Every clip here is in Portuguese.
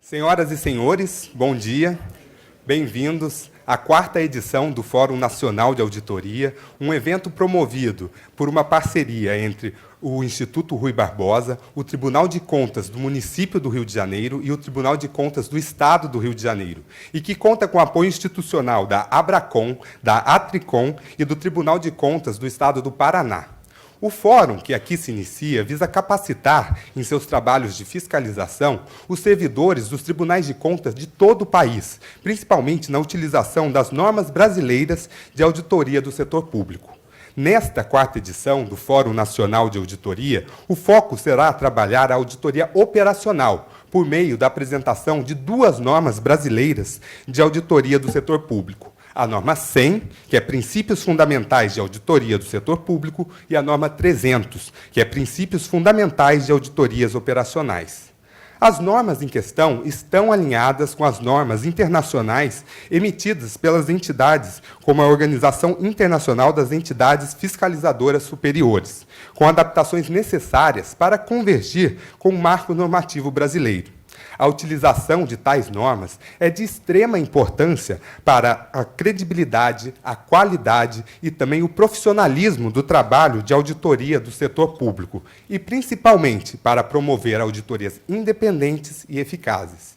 Senhoras e senhores, bom dia. Bem-vindos à 4ª edição do Fórum Nacional de Auditoria, um evento promovido por uma parceria entre o Instituto Rui Barbosa, o Tribunal de Contas do Município do Rio de Janeiro e o Tribunal de Contas do Estado do Rio de Janeiro, e que conta com o apoio institucional da Abracom, da Atricom e do Tribunal de Contas do Estado do Paraná. O fórum, que aqui se inicia, visa capacitar, em seus trabalhos de fiscalização, os servidores dos tribunais de contas de todo o país, principalmente na utilização das normas brasileiras de auditoria do setor público. Nesta 4ª edição do Fórum Nacional de Auditoria, o foco será trabalhar a auditoria operacional, por meio da apresentação de 2 normas brasileiras de auditoria do setor público. A norma 100, que é Princípios Fundamentais de Auditoria do Setor Público, e a norma 300, que é Princípios Fundamentais de Auditorias Operacionais. As normas em questão estão alinhadas com as normas internacionais emitidas pelas entidades, como a Organização Internacional das Entidades Fiscalizadoras Superiores, com adaptações necessárias para convergir com o marco normativo brasileiro. A utilização de tais normas é de extrema importância para a credibilidade, a qualidade e também o profissionalismo do trabalho de auditoria do setor público e, principalmente, para promover auditorias independentes e eficazes.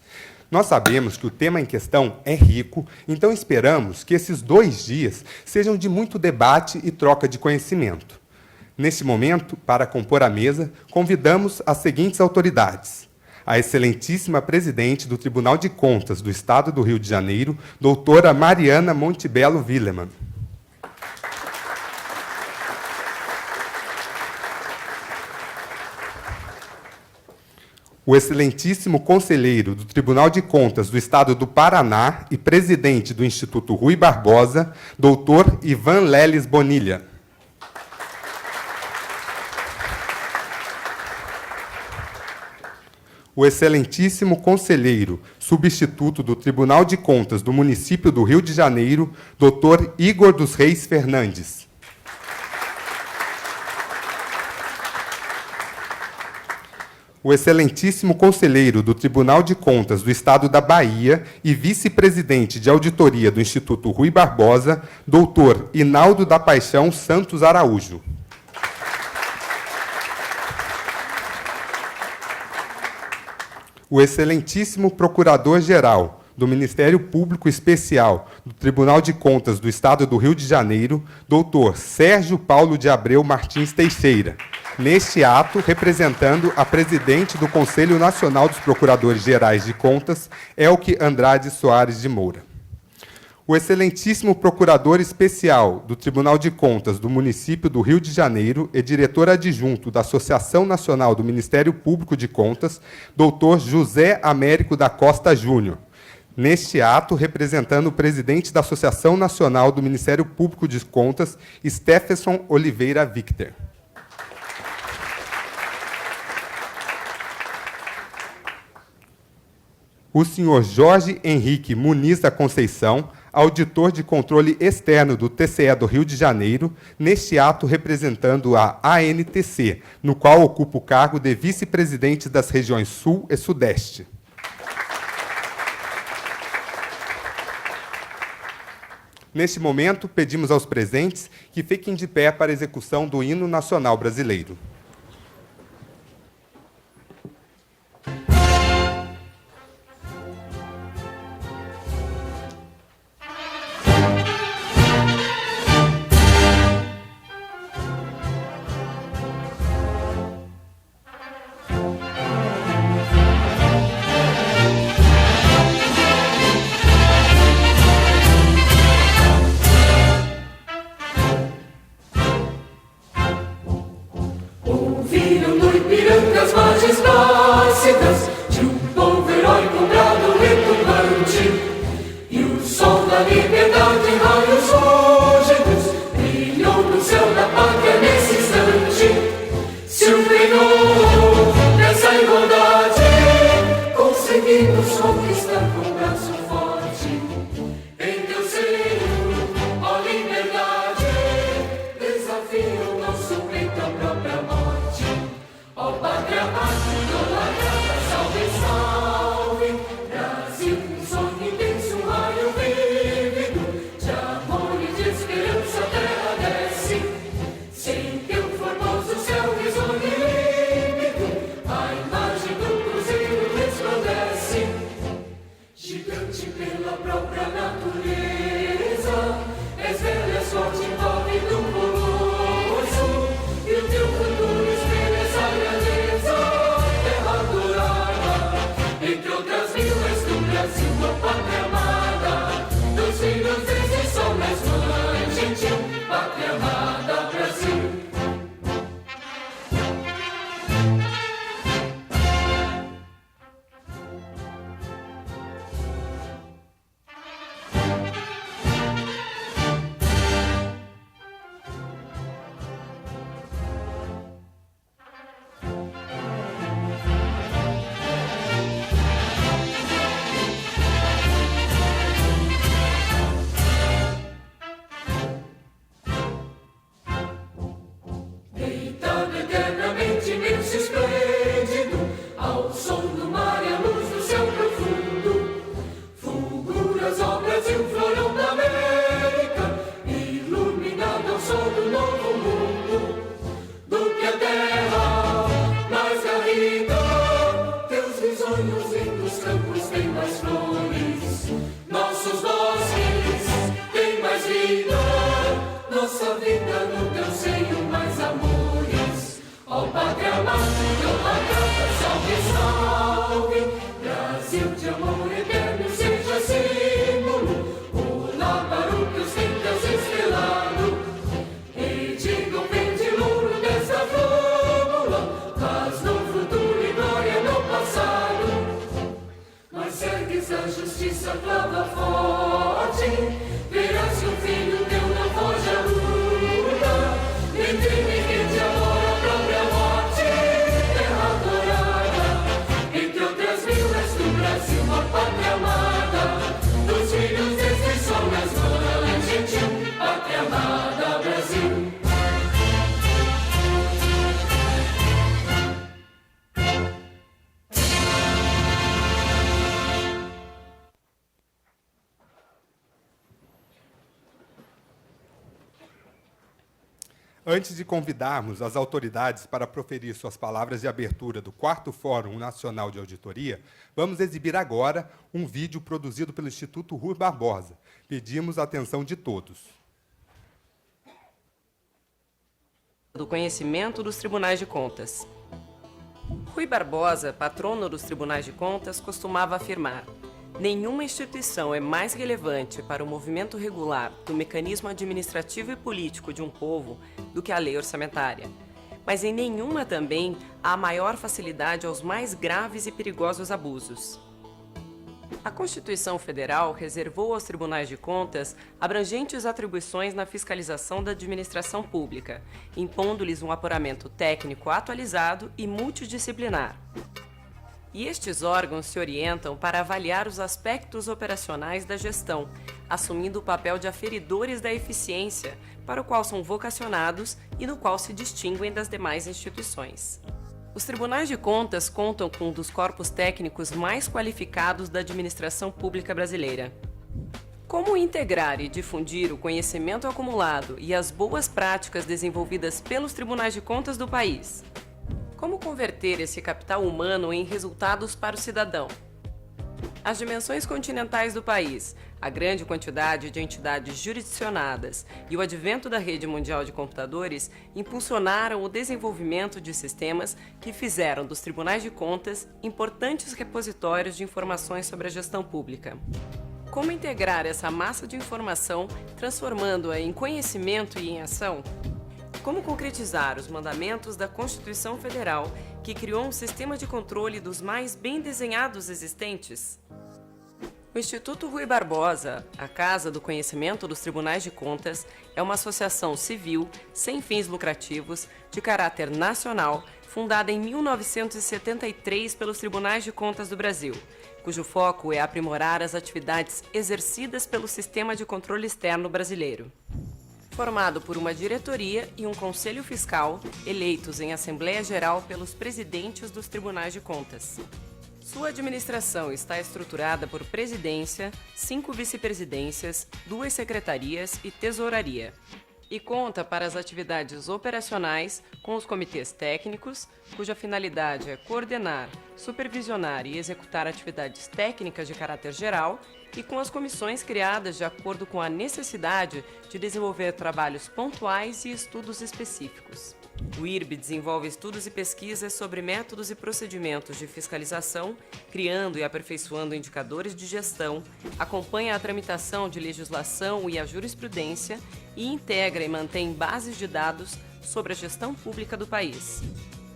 Nós sabemos que o tema em questão é rico, então esperamos que esses 2 dias sejam de muito debate e troca de conhecimento. Neste momento, para compor a mesa, convidamos as seguintes autoridades: a excelentíssima presidente do Tribunal de Contas do Estado do Rio de Janeiro, doutora Mariana Montebello Willemann. O excelentíssimo conselheiro do Tribunal de Contas do Estado do Paraná e presidente do Instituto Rui Barbosa, doutor Ivan Leles Bonilha. O excelentíssimo conselheiro substituto do Tribunal de Contas do Município do Rio de Janeiro, Dr. Igor dos Reis Fernandes. O excelentíssimo conselheiro do Tribunal de Contas do Estado da Bahia e vice-presidente de auditoria do Instituto Rui Barbosa, Dr. Inaldo da Paixão Santos Araújo. O excelentíssimo Procurador-Geral do Ministério Público Especial do Tribunal de Contas do Estado do Rio de Janeiro, doutor Sérgio Paulo de Abreu Martins Teixeira, neste ato representando a presidente do Conselho Nacional dos Procuradores-Gerais de Contas, Elke Andrade Soares de Moura. O excelentíssimo Procurador Especial do Tribunal de Contas do Município do Rio de Janeiro e diretor adjunto da Associação Nacional do Ministério Público de Contas, doutor José Américo da Costa Júnior, neste ato representando o presidente da Associação Nacional do Ministério Público de Contas, Stephenson Oliveira Victor. O senhor Jorge Henrique Muniz da Conceição, auditor de controle externo do TCE do Rio de Janeiro, neste ato representando a ANTC, no qual ocupa o cargo de vice-presidente das regiões Sul e Sudeste. Neste momento, pedimos aos presentes que fiquem de pé para a execução do hino nacional brasileiro. pátria amada, pátria, salve, salve. Brasil de amor eterno seja símbolo, pular para o que os tempos estrelado. E digam verde louro dessa flâmula, paz no futuro e glória no passado. Mas ergues a justiça, clava forte, verás que o filho teu não foge à luta. Entre ninguém de amor a própria morte, terra adorada. Entre outras vilas do Brasil, uma pátria amada, dos filhos desse sol nas mãos, gentil, pátria amada, Brasil. Antes de convidarmos as autoridades para proferir suas palavras de abertura do 4º Fórum Nacional de Auditoria, vamos exibir agora um vídeo produzido pelo Instituto Rui Barbosa. Pedimos a atenção de todos. Do conhecimento dos Tribunais de Contas. Rui Barbosa, patrono dos Tribunais de Contas, costumava afirmar: nenhuma instituição é mais relevante para o movimento regular do mecanismo administrativo e político de um povo do que a lei orçamentária. Mas em nenhuma também há maior facilidade aos mais graves e perigosos abusos. A Constituição Federal reservou aos Tribunais de Contas abrangentes atribuições na fiscalização da administração pública, impondo-lhes um apuramento técnico atualizado e multidisciplinar. E estes órgãos se orientam para avaliar os aspectos operacionais da gestão, assumindo o papel de aferidores da eficiência, para o qual são vocacionados e no qual se distinguem das demais instituições. Os Tribunais de Contas contam com um dos corpos técnicos mais qualificados da administração pública brasileira. Como integrar e difundir o conhecimento acumulado e as boas práticas desenvolvidas pelos Tribunais de Contas do país? Como converter esse capital humano em resultados para o cidadão? As dimensões continentais do país, a grande quantidade de entidades jurisdicionadas e o advento da rede mundial de computadores impulsionaram o desenvolvimento de sistemas que fizeram dos Tribunais de Contas importantes repositórios de informações sobre a gestão pública. Como integrar essa massa de informação, transformando-a em conhecimento e em ação? Como concretizar os mandamentos da Constituição Federal, que criou um sistema de controle dos mais bem desenhados existentes? O Instituto Rui Barbosa, a Casa do Conhecimento dos Tribunais de Contas, é uma associação civil, sem fins lucrativos, de caráter nacional, fundada em 1973 pelos Tribunais de Contas do Brasil, cujo foco é aprimorar as atividades exercidas pelo Sistema de Controle Externo brasileiro. Formado por uma diretoria e um conselho fiscal, eleitos em Assembleia Geral pelos presidentes dos Tribunais de Contas. Sua administração está estruturada por presidência, 5 vice-presidências, 2 secretarias e tesouraria. E conta para as atividades operacionais com os comitês técnicos, cuja finalidade é coordenar, supervisionar e executar atividades técnicas de caráter geral, e com as comissões criadas de acordo com a necessidade de desenvolver trabalhos pontuais e estudos específicos. O IRB desenvolve estudos e pesquisas sobre métodos e procedimentos de fiscalização, criando e aperfeiçoando indicadores de gestão, acompanha a tramitação de legislação e a jurisprudência e integra e mantém bases de dados sobre a gestão pública do país.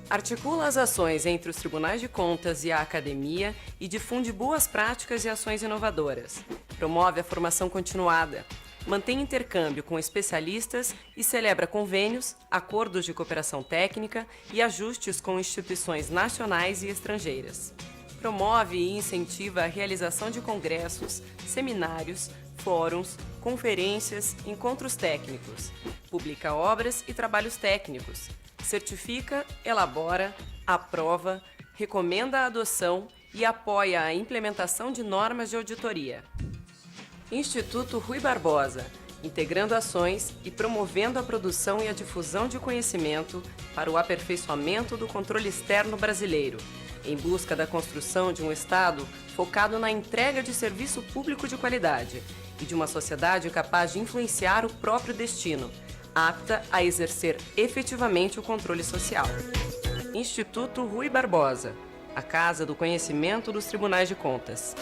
Articula as ações entre os Tribunais de Contas e a academia e difunde boas práticas e ações inovadoras. Promove a formação continuada, mantém intercâmbio com especialistas e celebra convênios, acordos de cooperação técnica e ajustes com instituições nacionais e estrangeiras. Promove e incentiva a realização de congressos, seminários, fóruns, conferências, encontros técnicos. Publica obras e trabalhos técnicos. Certifica, elabora, aprova, recomenda a adoção e apoia a implementação de normas de auditoria. Instituto Rui Barbosa, integrando ações e promovendo a produção e a difusão de conhecimento para o aperfeiçoamento do controle externo brasileiro, em busca da construção de um Estado focado na entrega de serviço público de qualidade e de uma sociedade capaz de influenciar o próprio destino, apta a exercer efetivamente o controle social. Instituto Rui Barbosa, a Casa do Conhecimento dos Tribunais de Contas.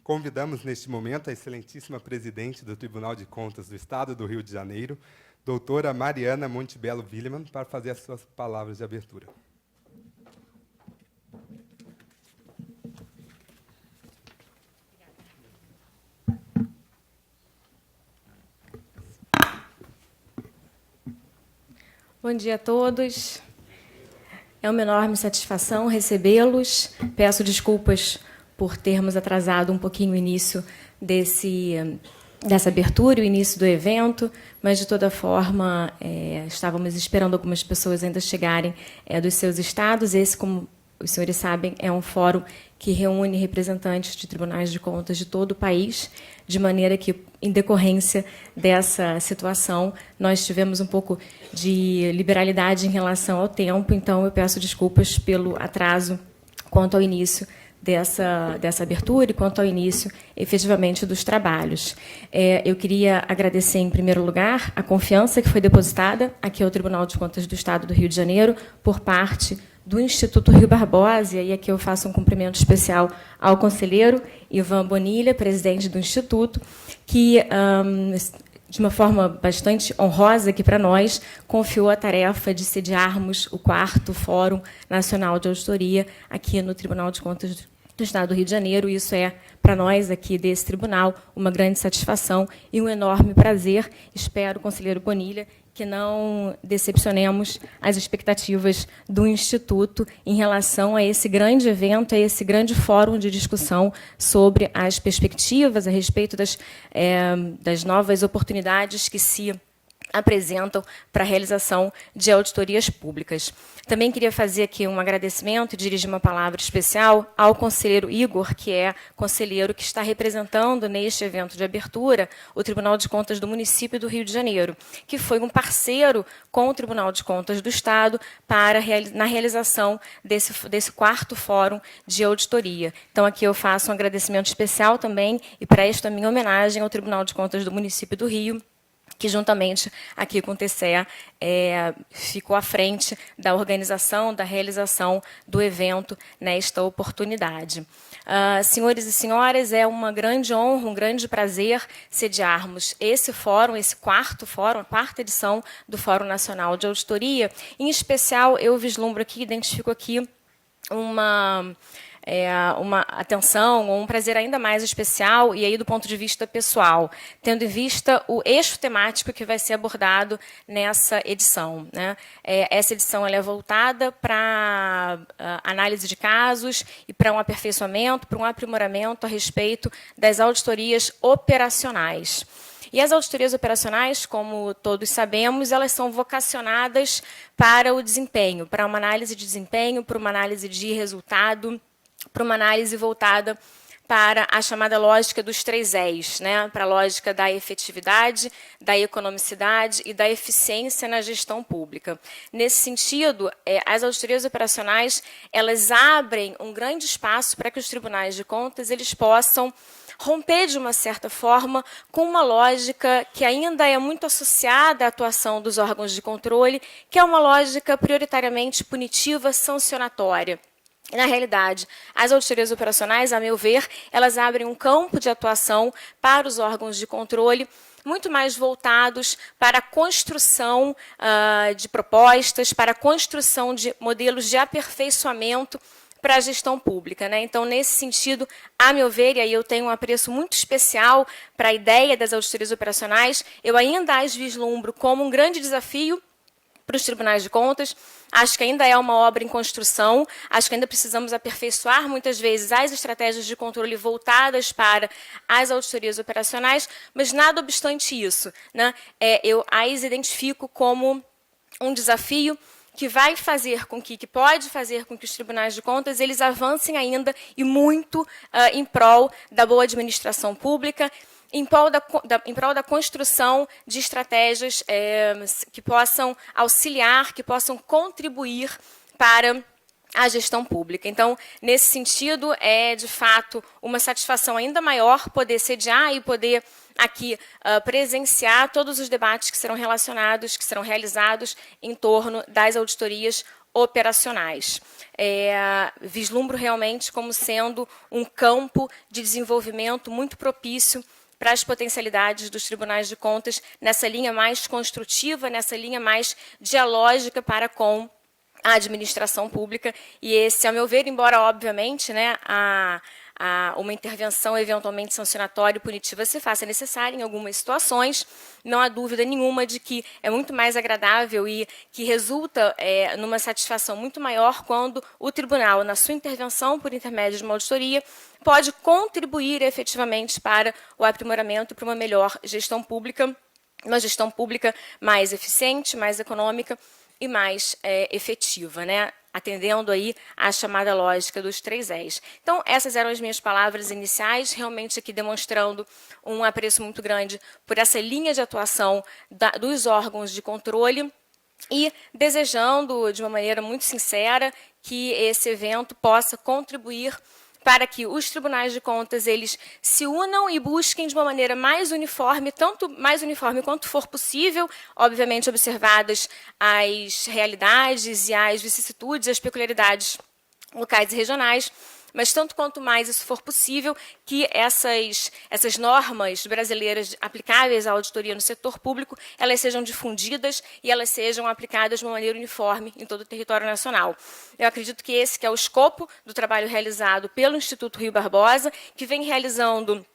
Convidamos neste momento a excelentíssima presidente do Tribunal de Contas do Estado do Rio de Janeiro, doutora Mariana Montebello Willemann, para fazer as suas palavras de abertura. Bom dia a todos. É uma enorme satisfação recebê-los. Peço desculpas por termos atrasado um pouquinho o início dessa abertura, o início do evento, mas, de toda forma, estávamos esperando algumas pessoas ainda chegarem dos seus estados. Esse, como os senhores sabem, é um fórum que reúne representantes de tribunais de contas de todo o país, de maneira que, em decorrência dessa situação, nós tivemos um pouco de liberalidade em relação ao tempo, então eu peço desculpas pelo atraso quanto ao início dessa abertura e quanto ao início, efetivamente, dos trabalhos. Eu queria agradecer, em primeiro lugar, a confiança que foi depositada aqui ao Tribunal de Contas do Estado do Rio de Janeiro por parte do Instituto Rui Barbosa, e aqui eu faço um cumprimento especial ao conselheiro Ivan Bonilha, presidente do Instituto, que, de uma forma bastante honrosa aqui para nós, confiou a tarefa de sediarmos o 4º Fórum Nacional de Auditoria aqui no Tribunal de Contas do Estado do Rio de Janeiro. Isso é, para nós aqui desse tribunal, uma grande satisfação e um enorme prazer. Espero, conselheiro Bonilha, que não decepcionemos as expectativas do Instituto em relação a esse grande evento, a esse grande fórum de discussão sobre as perspectivas a respeito das novas oportunidades que se apresentam para a realização de auditorias públicas. Também queria fazer aqui um agradecimento e dirigir uma palavra especial ao conselheiro Igor, que é conselheiro que está representando neste evento de abertura o Tribunal de Contas do município do Rio de Janeiro, que foi um parceiro com o Tribunal de Contas do Estado na realização desse 4º Fórum de Auditoria. Então, aqui eu faço um agradecimento especial também e presto a minha homenagem ao Tribunal de Contas do município do Rio, que, juntamente aqui com o TCE, ficou à frente da organização, da realização do evento nesta oportunidade. Senhores e senhoras, é uma grande honra, um grande prazer sediarmos esse fórum, esse 4º fórum, a 4ª edição do Fórum Nacional de Auditoria. Em especial, eu vislumbro aqui, identifico aqui uma atenção, ou um prazer ainda mais especial, e aí do ponto de vista pessoal, tendo em vista o eixo temático que vai ser abordado nessa edição, né? Essa edição ela é voltada para análise de casos e para um aperfeiçoamento, para um aprimoramento a respeito das auditorias operacionais. E as auditorias operacionais, como todos sabemos, elas são vocacionadas para o desempenho, para uma análise de desempenho, para uma análise de resultado, para uma análise voltada para a chamada lógica dos 3 Es, né? Para a lógica da efetividade, da economicidade e da eficiência na gestão pública. Nesse sentido, as auditorias operacionais elas abrem um grande espaço para que os tribunais de contas eles possam romper, de uma certa forma, com uma lógica que ainda é muito associada à atuação dos órgãos de controle, que é uma lógica prioritariamente punitiva, sancionatória. Na realidade, as auditorias operacionais, a meu ver, elas abrem um campo de atuação para os órgãos de controle muito mais voltados para a construção de propostas, para a construção de modelos de aperfeiçoamento para a gestão pública, né? Então, nesse sentido, a meu ver, e aí eu tenho um apreço muito especial para a ideia das auditorias operacionais, eu ainda as vislumbro como um grande desafio para os tribunais de contas. Acho que ainda é uma obra em construção, acho que ainda precisamos aperfeiçoar muitas vezes as estratégias de controle voltadas para as auditorias operacionais, mas nada obstante isso, né, eu as identifico como um desafio que vai fazer com que pode fazer com que os tribunais de contas eles avancem ainda e muito em prol da boa administração pública, em prol da construção de estratégias que possam auxiliar, que possam contribuir para à gestão pública. Então, nesse sentido, é, de fato, uma satisfação ainda maior poder sediar e poder aqui presenciar todos os debates que serão relacionados, que serão realizados em torno das auditorias operacionais. Vislumbro realmente como sendo um campo de desenvolvimento muito propício para as potencialidades dos tribunais de contas, nessa linha mais construtiva, nessa linha mais dialógica para com a administração pública. E esse, a meu ver, embora, obviamente, né, uma intervenção eventualmente sancionatória e punitiva se faça necessária em algumas situações, não há dúvida nenhuma de que é muito mais agradável e que resulta numa satisfação muito maior quando o tribunal, na sua intervenção por intermédio de uma auditoria, pode contribuir efetivamente para o aprimoramento e para uma melhor gestão pública, uma gestão pública mais eficiente, mais econômica e mais efetiva, né? Atendendo aí à chamada lógica dos 3 Es. Então, essas eram as minhas palavras iniciais, realmente aqui demonstrando um apreço muito grande por essa linha de atuação dos órgãos de controle e desejando, de uma maneira muito sincera, que esse evento possa contribuir para que os tribunais de contas eles se unam e busquem de uma maneira mais uniforme, tanto mais uniforme quanto for possível, obviamente observadas as realidades e as vicissitudes, as peculiaridades locais e regionais, mas tanto quanto mais isso for possível, que essas normas brasileiras aplicáveis à auditoria no setor público, elas sejam difundidas e elas sejam aplicadas de uma maneira uniforme em todo o território nacional. Eu acredito que esse que é o escopo do trabalho realizado pelo Instituto Rui Barbosa, que vem realizando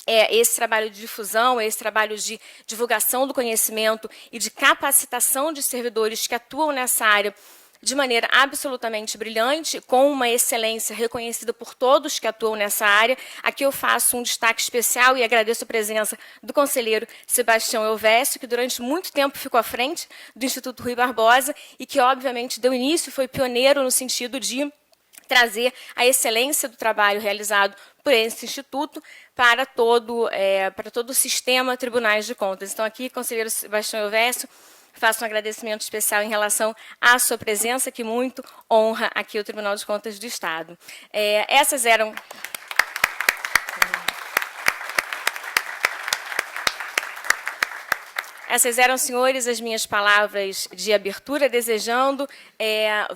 esse trabalho de difusão, esse trabalho de divulgação do conhecimento e de capacitação de servidores que atuam nessa área de maneira absolutamente brilhante, com uma excelência reconhecida por todos que atuam nessa área. Aqui eu faço um destaque especial e agradeço a presença do conselheiro Sebastião Elvésio, que durante muito tempo ficou à frente do Instituto Rui Barbosa e que, obviamente, deu início, foi pioneiro no sentido de trazer a excelência do trabalho realizado por esse instituto para todo o sistema Tribunais de Contas. Então, aqui, conselheiro Sebastião Elvésio, faço um agradecimento especial em relação à sua presença, que muito honra aqui o Tribunal de Contas do Estado. Essas eram senhores, as minhas palavras de abertura, desejando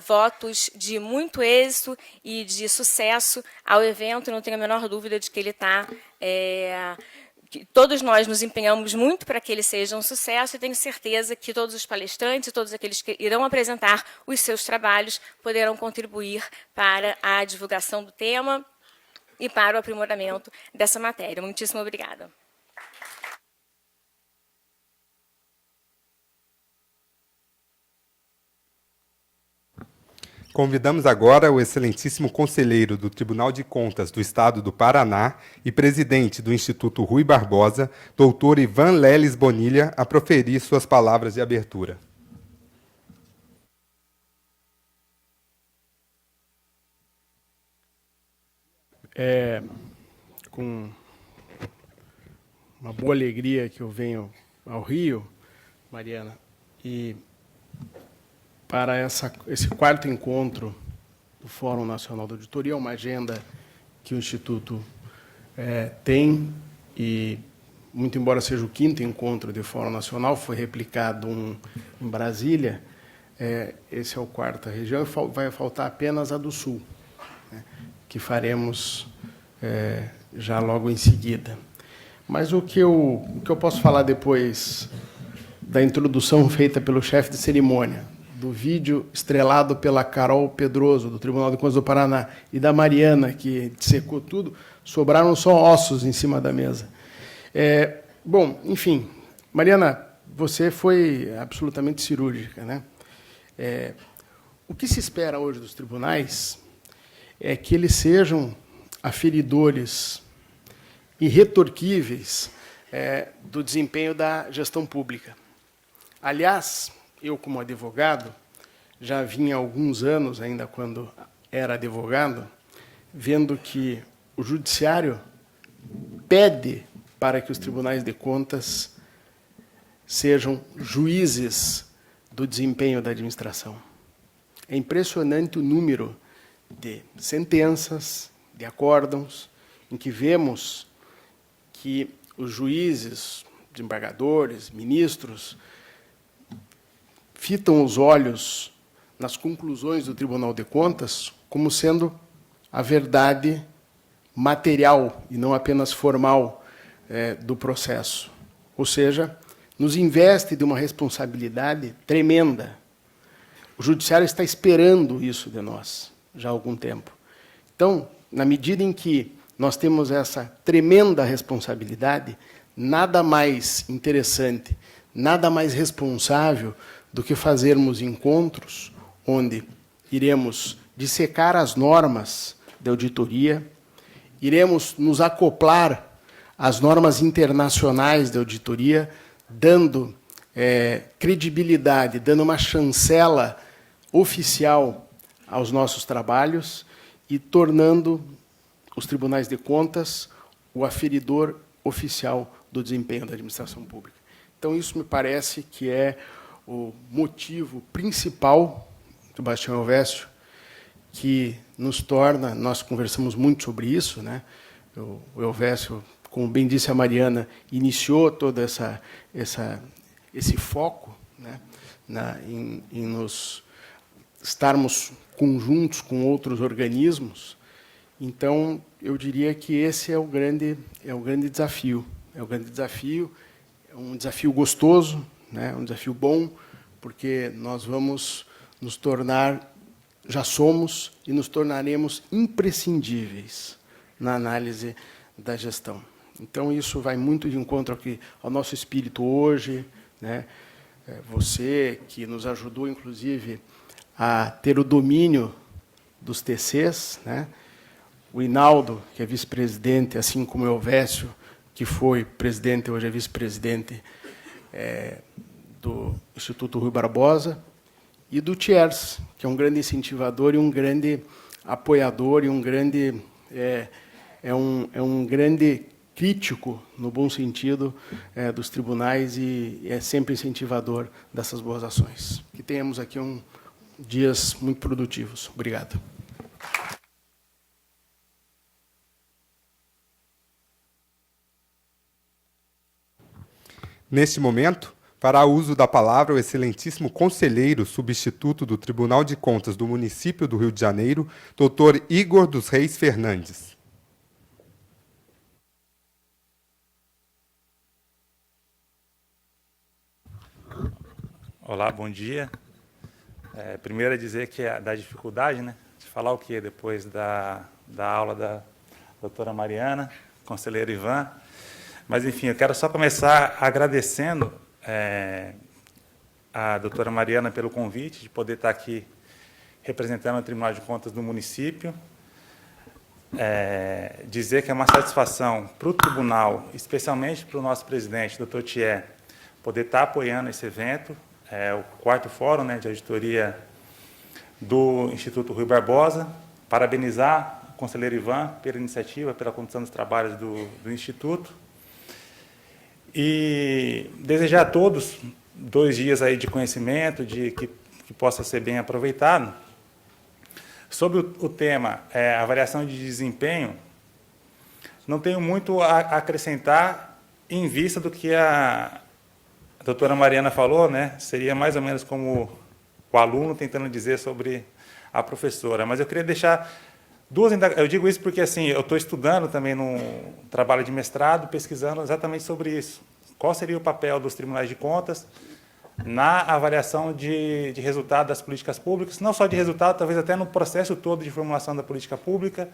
votos de muito êxito e de sucesso ao evento. Não tenho a menor dúvida de que ele está... Todos nós nos empenhamos muito para que ele seja um sucesso e tenho certeza que todos os palestrantes e todos aqueles que irão apresentar os seus trabalhos poderão contribuir para a divulgação do tema e para o aprimoramento dessa matéria. Muitíssimo obrigada. Convidamos agora o excelentíssimo conselheiro do Tribunal de Contas do Estado do Paraná e presidente do Instituto Rui Barbosa, doutor Ivan Leles Bonilha, a proferir suas palavras de abertura. Com uma boa alegria que eu venho ao Rio, Mariana, e para esse 4º encontro do Fórum Nacional da Auditoria, uma agenda que o Instituto tem, e, muito embora seja o 5º encontro do Fórum Nacional, foi replicado um em Brasília, esse é o 4ª região, e vai faltar apenas a do Sul, né, que faremos já logo em seguida. Mas o que eu posso falar depois da introdução feita pelo chefe de cerimônia, do vídeo estrelado pela Carol Pedroso, do Tribunal de Contas do Paraná, e da Mariana, que dissecou tudo, sobraram só ossos em cima da mesa. Bom, enfim, Mariana, você foi absolutamente cirúrgica, né? O que se espera hoje dos tribunais é que eles sejam aferidores irretorquíveis do desempenho da gestão pública. Aliás, eu, como advogado, já vinha há alguns anos, ainda quando era advogado, vendo que o judiciário pede para que os tribunais de contas sejam juízes do desempenho da administração. É impressionante o número de sentenças, de acórdãos, em que vemos que os juízes, desembargadores, ministros, fitam os olhos nas conclusões do Tribunal de Contas como sendo a verdade material e não apenas formal do processo. Ou seja, nos investe de uma responsabilidade tremenda. O Judiciário está esperando isso de nós já há algum tempo. Então, na medida em que nós temos essa tremenda responsabilidade, nada mais interessante, nada mais responsável do que fazermos encontros onde iremos dissecar as normas de auditoria, iremos nos acoplar às normas internacionais de auditoria, dando credibilidade, dando uma chancela oficial aos nossos trabalhos e tornando os tribunais de contas o aferidor oficial do desempenho da administração pública. Então, isso me parece que é o motivo principal, Sebastião Elvésio, que nos torna, nós conversamos muito sobre isso, né? O Elvésio, como bem disse a Mariana, iniciou todo esse foco, né, em nos estarmos conjuntos com outros organismos. Então, eu diria que esse é o grande desafio. É o grande desafio, é um desafio gostoso, né, um desafio bom, porque nós vamos nos tornar, já somos e nos tornaremos imprescindíveis na análise da gestão. Então, isso vai muito de encontro ao nosso espírito hoje, né? Você que nos ajudou, inclusive, a ter o domínio dos TCs, né? O Hinaldo, que é vice-presidente, assim como o Elvésio, que foi presidente, hoje é vice-presidente do Instituto Rui Barbosa, e do Thiers, que é um grande incentivador e um grande apoiador e um grande um grande crítico, no bom sentido, dos tribunais e é sempre incentivador dessas boas ações. Que tenhamos aqui dias muito produtivos. Obrigado. Neste momento, fará uso da palavra o excelentíssimo conselheiro substituto do Tribunal de Contas do município do Rio de Janeiro, Dr. Igor dos Reis Fernandes. Olá, bom dia. Primeiro é dizer que é da dificuldade, né, de falar o quê depois da aula da doutora Mariana, conselheiro Ivan. Mas, enfim, eu quero só começar agradecendo a doutora Mariana pelo convite de poder estar aqui representando o Tribunal de Contas do município. Dizer que é uma satisfação para o tribunal, especialmente para o nosso presidente, doutor Thiers, poder estar apoiando esse evento. O 4º Fórum, né, de Auditoria do Instituto Rui Barbosa. Parabenizar o conselheiro Ivan pela iniciativa, pela condução dos trabalhos do Instituto. E desejar a todos 2 dias aí de conhecimento, que possa ser bem aproveitado. Sobre o tema avaliação de desempenho, não tenho muito a acrescentar em vista do que a doutora Mariana falou, né? Seria mais ou menos como o aluno tentando dizer sobre a professora. Mas eu queria deixar eu digo isso porque assim, eu estou estudando também num trabalho de mestrado, pesquisando exatamente sobre isso. Qual seria o papel dos tribunais de contas na avaliação de resultado das políticas públicas, não só de resultado, talvez até no processo todo de formulação da política pública,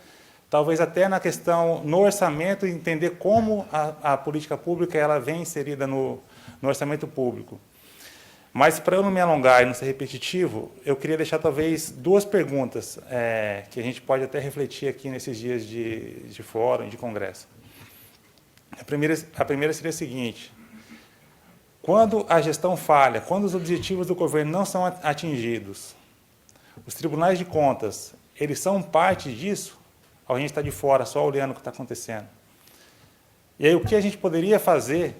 talvez até na questão, no orçamento, entender como a política pública ela vem inserida no orçamento público. Mas, para eu não me alongar e não ser repetitivo, eu queria deixar, talvez, 2 perguntas que a gente pode até refletir aqui nesses dias de fórum, de congresso. A primeira seria a seguinte: quando a gestão falha, quando os objetivos do governo não são atingidos, os tribunais de contas, eles são parte disso? Ou a gente está de fora, só olhando o que está acontecendo? E aí, o que a gente poderia fazer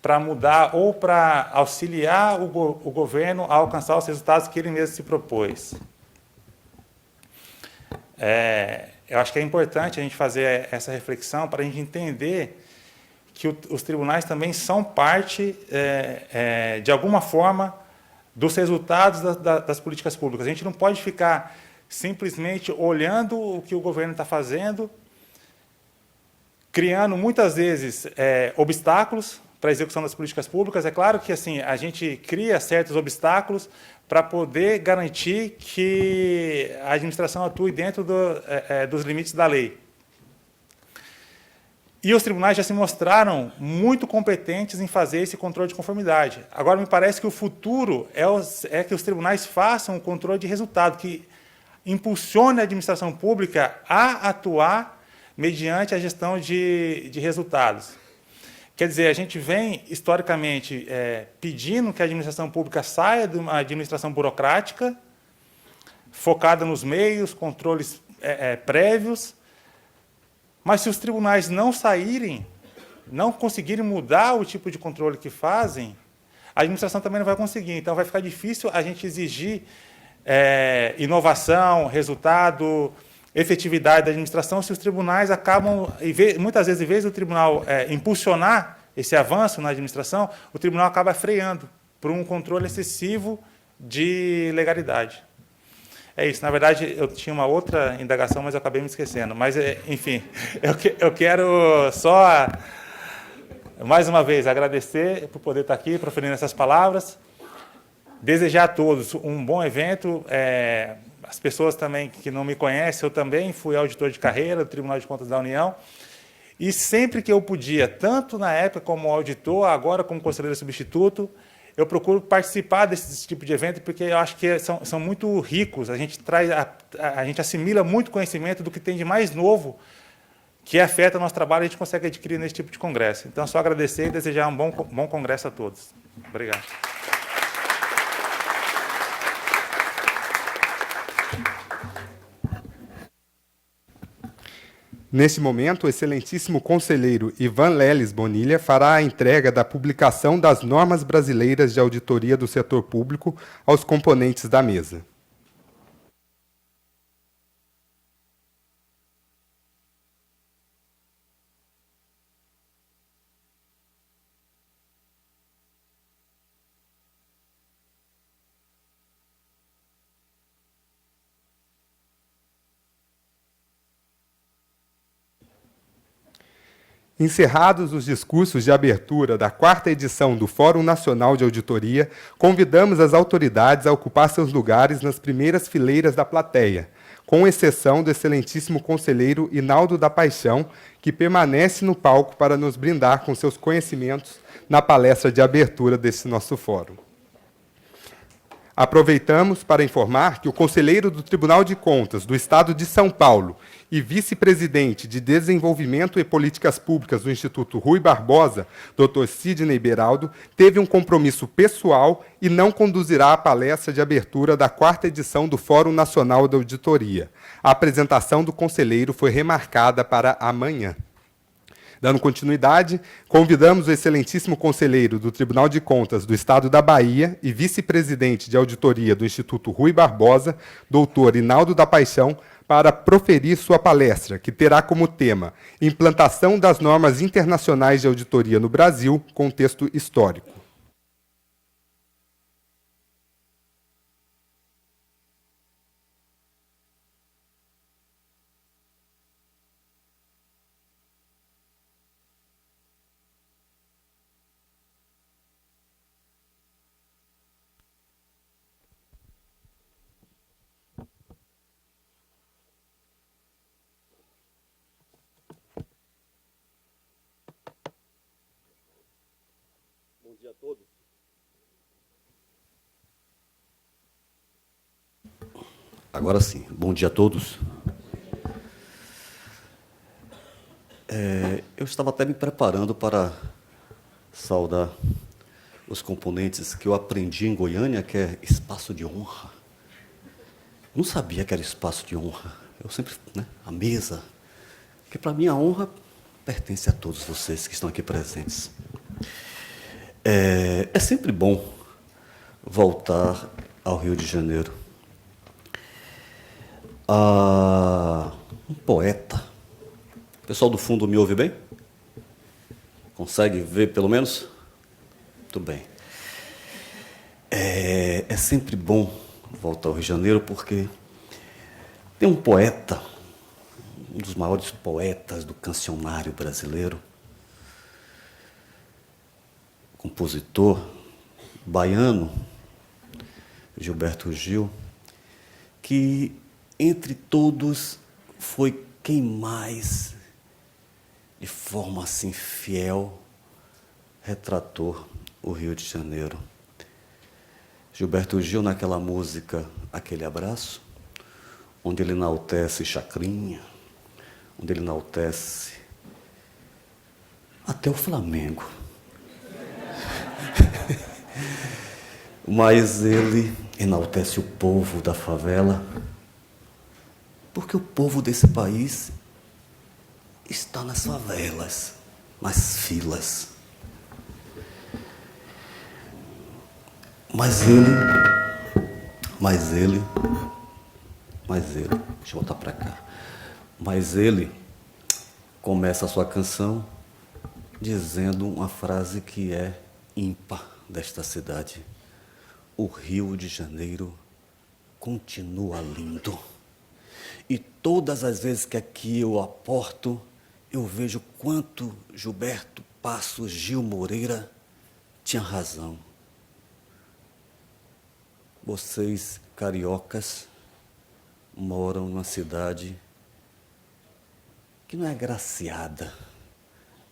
para mudar ou para auxiliar o governo a alcançar os resultados que ele mesmo se propôs? eu acho que é importante a gente fazer essa reflexão para a gente entender que os tribunais também são parte, de alguma forma, dos resultados das políticas públicas. A gente não pode ficar simplesmente olhando o que o governo está fazendo, criando, muitas vezes, obstáculos para a execução das políticas públicas. É claro que assim, a gente cria certos obstáculos para poder garantir que a administração atue dentro dos limites da lei. E os tribunais já se mostraram muito competentes em fazer esse controle de conformidade. Agora, me parece que o futuro é que os tribunais façam um controle de resultado, que impulsione a administração pública a atuar mediante a gestão de resultados. Quer dizer, a gente vem, historicamente, pedindo que a administração pública saia de uma administração burocrática, focada nos meios, controles prévios, mas se os tribunais não saírem, não conseguirem mudar o tipo de controle que fazem, a administração também não vai conseguir. Então, vai ficar difícil a gente exigir inovação, resultado, efetividade da administração, se os tribunais acabam, muitas vezes, em vez do tribunal impulsionar esse avanço na administração, o tribunal acaba freando por um controle excessivo de legalidade. É isso. Na verdade, eu tinha uma outra indagação, mas eu acabei me esquecendo. Mas, enfim, eu quero só, mais uma vez, agradecer por poder estar aqui, proferindo essas palavras, desejar a todos um bom evento. As pessoas também que não me conhecem, eu também fui auditor de carreira do Tribunal de Contas da União, e sempre que eu podia, tanto na época como auditor, agora como conselheiro substituto, eu procuro participar desse tipo de evento, porque eu acho que são muito ricos, a gente assimila muito conhecimento do que tem de mais novo, que afeta o nosso trabalho, e a gente consegue adquirir nesse tipo de congresso. Então, só agradecer e desejar um bom congresso a todos. Obrigado. Neste momento, o excelentíssimo conselheiro Ivan Leles Bonilha fará a entrega da publicação das normas brasileiras de auditoria do setor público aos componentes da mesa. Encerrados os discursos de abertura da 4ª edição do Fórum Nacional de Auditoria, convidamos as autoridades a ocupar seus lugares nas primeiras fileiras da plateia, com exceção do excelentíssimo conselheiro Hinaldo da Paixão, que permanece no palco para nos brindar com seus conhecimentos na palestra de abertura desse nosso fórum. Aproveitamos para informar que o conselheiro do Tribunal de Contas do Estado de São Paulo e vice-presidente de Desenvolvimento e Políticas Públicas do Instituto Rui Barbosa, Dr. Sidney Beraldo, teve um compromisso pessoal e não conduzirá a palestra de abertura da 4ª edição do Fórum Nacional da Auditoria. A apresentação do conselheiro foi remarcada para amanhã. Dando continuidade, convidamos o excelentíssimo conselheiro do Tribunal de Contas do Estado da Bahia e vice-presidente de auditoria do Instituto Rui Barbosa, doutor Hinaldo da Paixão, para proferir sua palestra, que terá como tema Implantação das Normas Internacionais de Auditoria no Brasil, Contexto Histórico. Bom dia a todos. Agora sim, bom dia a todos. Eu estava até me preparando para saudar os componentes que eu aprendi em Goiânia, que é espaço de honra. Não sabia que era espaço de honra. Eu sempre, a mesa, porque para mim a honra pertence a todos vocês que estão aqui presentes. É sempre bom voltar ao Rio de Janeiro. um poeta. O pessoal do fundo me ouve bem? Consegue ver pelo menos? Muito bem. É sempre bom voltar ao Rio de Janeiro porque tem um poeta, um dos maiores poetas do cancionário brasileiro, compositor baiano, Gilberto Gil, que entre todos foi quem mais, de forma assim fiel, retratou o Rio de Janeiro. Gilberto Gil, naquela música Aquele Abraço, onde ele enaltece Chacrinha, onde ele enaltece até o Flamengo. Mas ele enaltece o povo da favela, porque o povo desse país está nas favelas, nas filas. Mas ele, deixa eu voltar para cá. Mas ele começa a sua canção dizendo uma frase que é ímpar desta cidade. O Rio de Janeiro continua lindo. E todas as vezes que aqui eu aporto, eu vejo quanto Gilberto Passos Gil Moreira tinha razão. Vocês, cariocas, moram numa cidade que não é agraciada.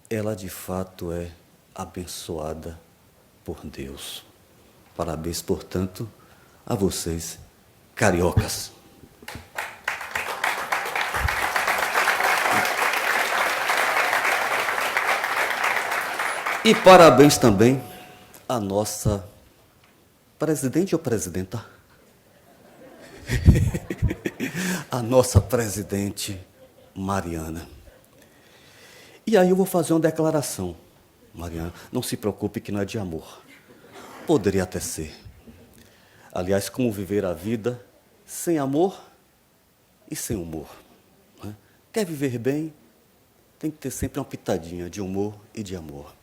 Ela, de fato, é abençoada por Deus. Parabéns, portanto, a vocês, cariocas. E parabéns também à nossa presidente ou presidenta? A nossa presidente Mariana. E aí eu vou fazer uma declaração, Mariana. Não se preocupe que não é de amor. Poderia até ser. Aliás, como viver a vida sem amor e sem humor? Né? Quer viver bem, tem que ter sempre uma pitadinha de humor e de amor.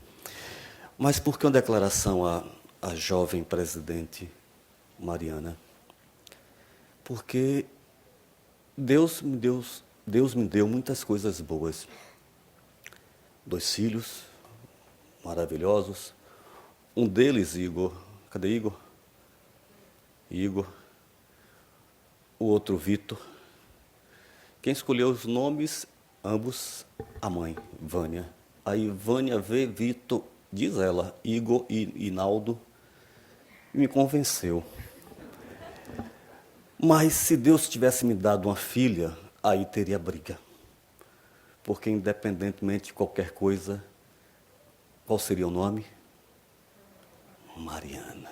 Mas por que uma declaração à jovem presidente Mariana? Porque Deus me deu muitas coisas boas. 2 filhos maravilhosos. Um deles, Igor. Cadê Igor? Igor. O outro, Vitor. Quem escolheu os nomes, ambos, a mãe, Vânia. Aí Vânia vê Vitor, diz ela, Igor e Naldo, e me convenceu. Mas se Deus tivesse me dado uma filha, aí teria briga. Porque independentemente de qualquer coisa, qual seria o nome? Mariana.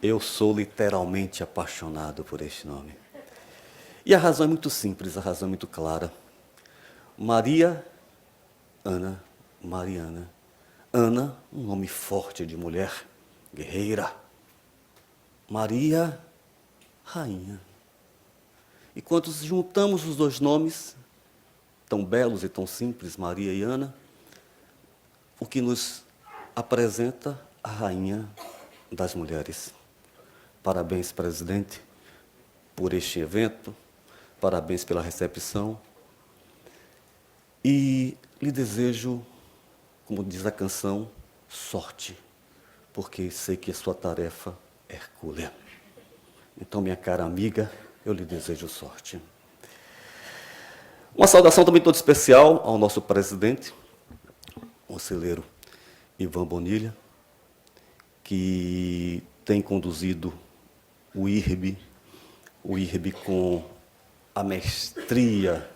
Eu sou literalmente apaixonado por este nome. E a razão é muito simples, a razão é muito clara. Maria, Ana, Mariana. Ana, um nome forte de mulher, guerreira. Maria, rainha. E quando juntamos os 2 nomes, tão belos e tão simples, Maria e Ana, o que nos apresenta a rainha das mulheres. Parabéns, presidente, por este evento, parabéns pela recepção. E lhe desejo, como diz a canção, sorte, porque sei que a sua tarefa é hercúlea. Então, minha cara amiga, eu lhe desejo sorte. Uma saudação também toda especial ao nosso presidente, conselheiro Ivan Bonilha, que tem conduzido o IRB com a mestria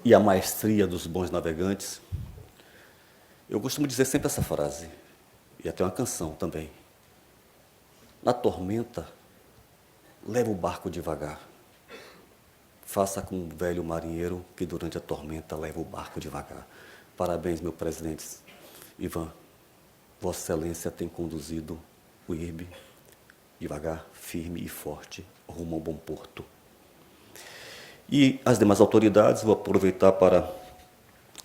e a maestria dos bons navegantes. Eu costumo dizer sempre essa frase, e até uma canção também. Na tormenta, leva o barco devagar. Faça como um velho marinheiro que durante a tormenta leva o barco devagar. Parabéns, meu presidente Ivan. Vossa Excelência tem conduzido o IRB devagar, firme e forte, rumo ao bom porto. E as demais autoridades, vou aproveitar para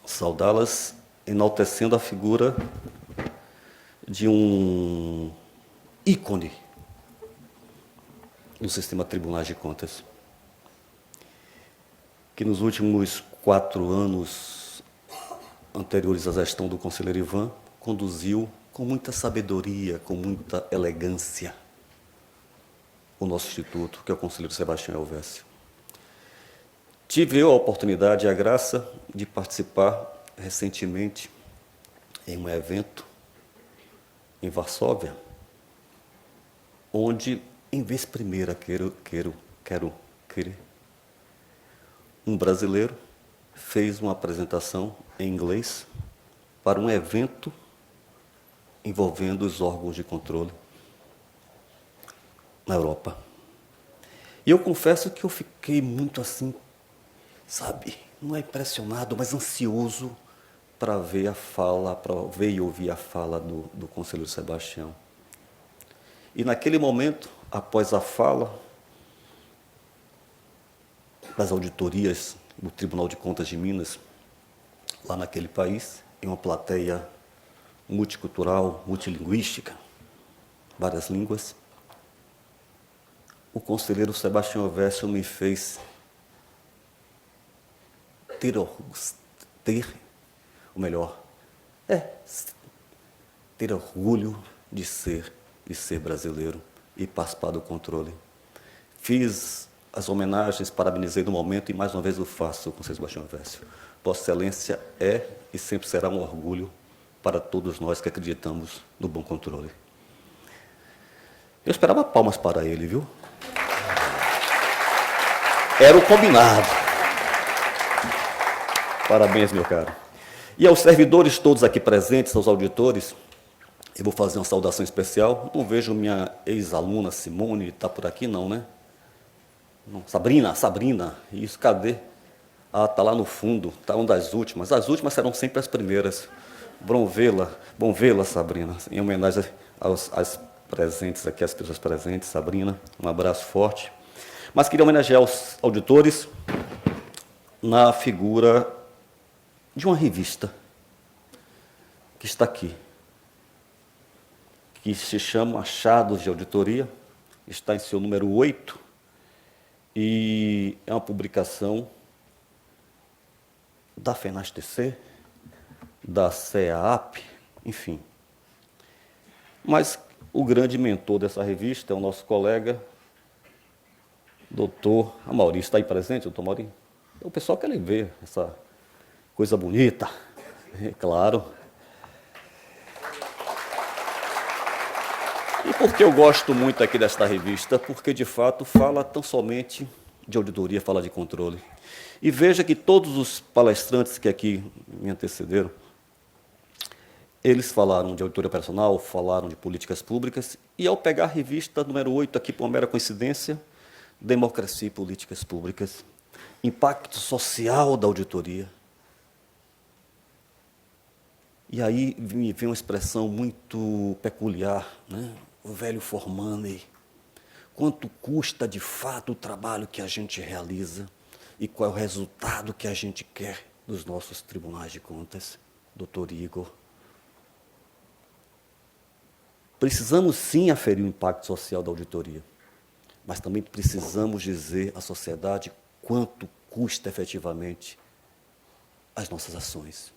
saudá-las, enaltecendo a figura de um ícone no sistema de tribunais de contas, que nos últimos 4 anos anteriores à gestão do conselheiro Ivan, conduziu com muita sabedoria, com muita elegância, o nosso instituto, que é o conselheiro Sebastião Elvésio. Tive eu a oportunidade e a graça de participar recentemente em um evento em Varsóvia, onde, em vez primeira, um brasileiro fez uma apresentação em inglês para um evento envolvendo os órgãos de controle na Europa. E eu confesso que eu fiquei muito assim, sabe, não é impressionado, mas ansioso para ver a fala, para ver e ouvir a fala do conselheiro Sebastião. E naquele momento, após a fala das auditorias do Tribunal de Contas de Minas, lá naquele país, em uma plateia multicultural, multilinguística, várias línguas, o conselheiro Sebastião Elvésio me fez ter orgulho de ser brasileiro e participar do controle. Fiz as homenagens, parabenizei no momento e mais uma vez o faço com o conselheiro Sebastião Elvésio. Vossa Excelência é e sempre será um orgulho para todos nós que acreditamos no bom controle. Eu esperava palmas para ele, viu? Era o combinado. Parabéns, meu caro. E aos servidores todos aqui presentes, aos auditores, eu vou fazer uma saudação especial. Não vejo minha ex-aluna Simone, está por aqui não, né? Não, Sabrina, isso, cadê? Ah, está lá no fundo, está uma das últimas. As últimas serão sempre as primeiras. Bom vê-la, Sabrina. Em homenagem às presentes aqui, às pessoas presentes, Sabrina, um abraço forte. Mas queria homenagear os auditores na figura de uma revista que está aqui, que se chama Achados de Auditoria, está em seu número 8, e é uma publicação da FENASTC, da CEAP, enfim. Mas o grande mentor dessa revista é o nosso colega, doutor Amaury. Está aí presente, doutor Amaury? O pessoal quer ver essa coisa bonita, é claro. E por que eu gosto muito aqui desta revista? Porque, de fato, fala tão somente de auditoria, fala de controle. E veja que todos os palestrantes que aqui me antecederam, eles falaram de auditoria operacional, falaram de políticas públicas, e ao pegar a revista número 8, aqui por uma mera coincidência, Democracia e Políticas Públicas, impacto social da auditoria. E aí me vem uma expressão muito peculiar, né? O velho for money. Quanto custa, de fato, o trabalho que a gente realiza e qual é o resultado que a gente quer dos nossos tribunais de contas, doutor Igor? Precisamos, sim, aferir o impacto social da auditoria, mas também precisamos dizer à sociedade quanto custa efetivamente as nossas ações.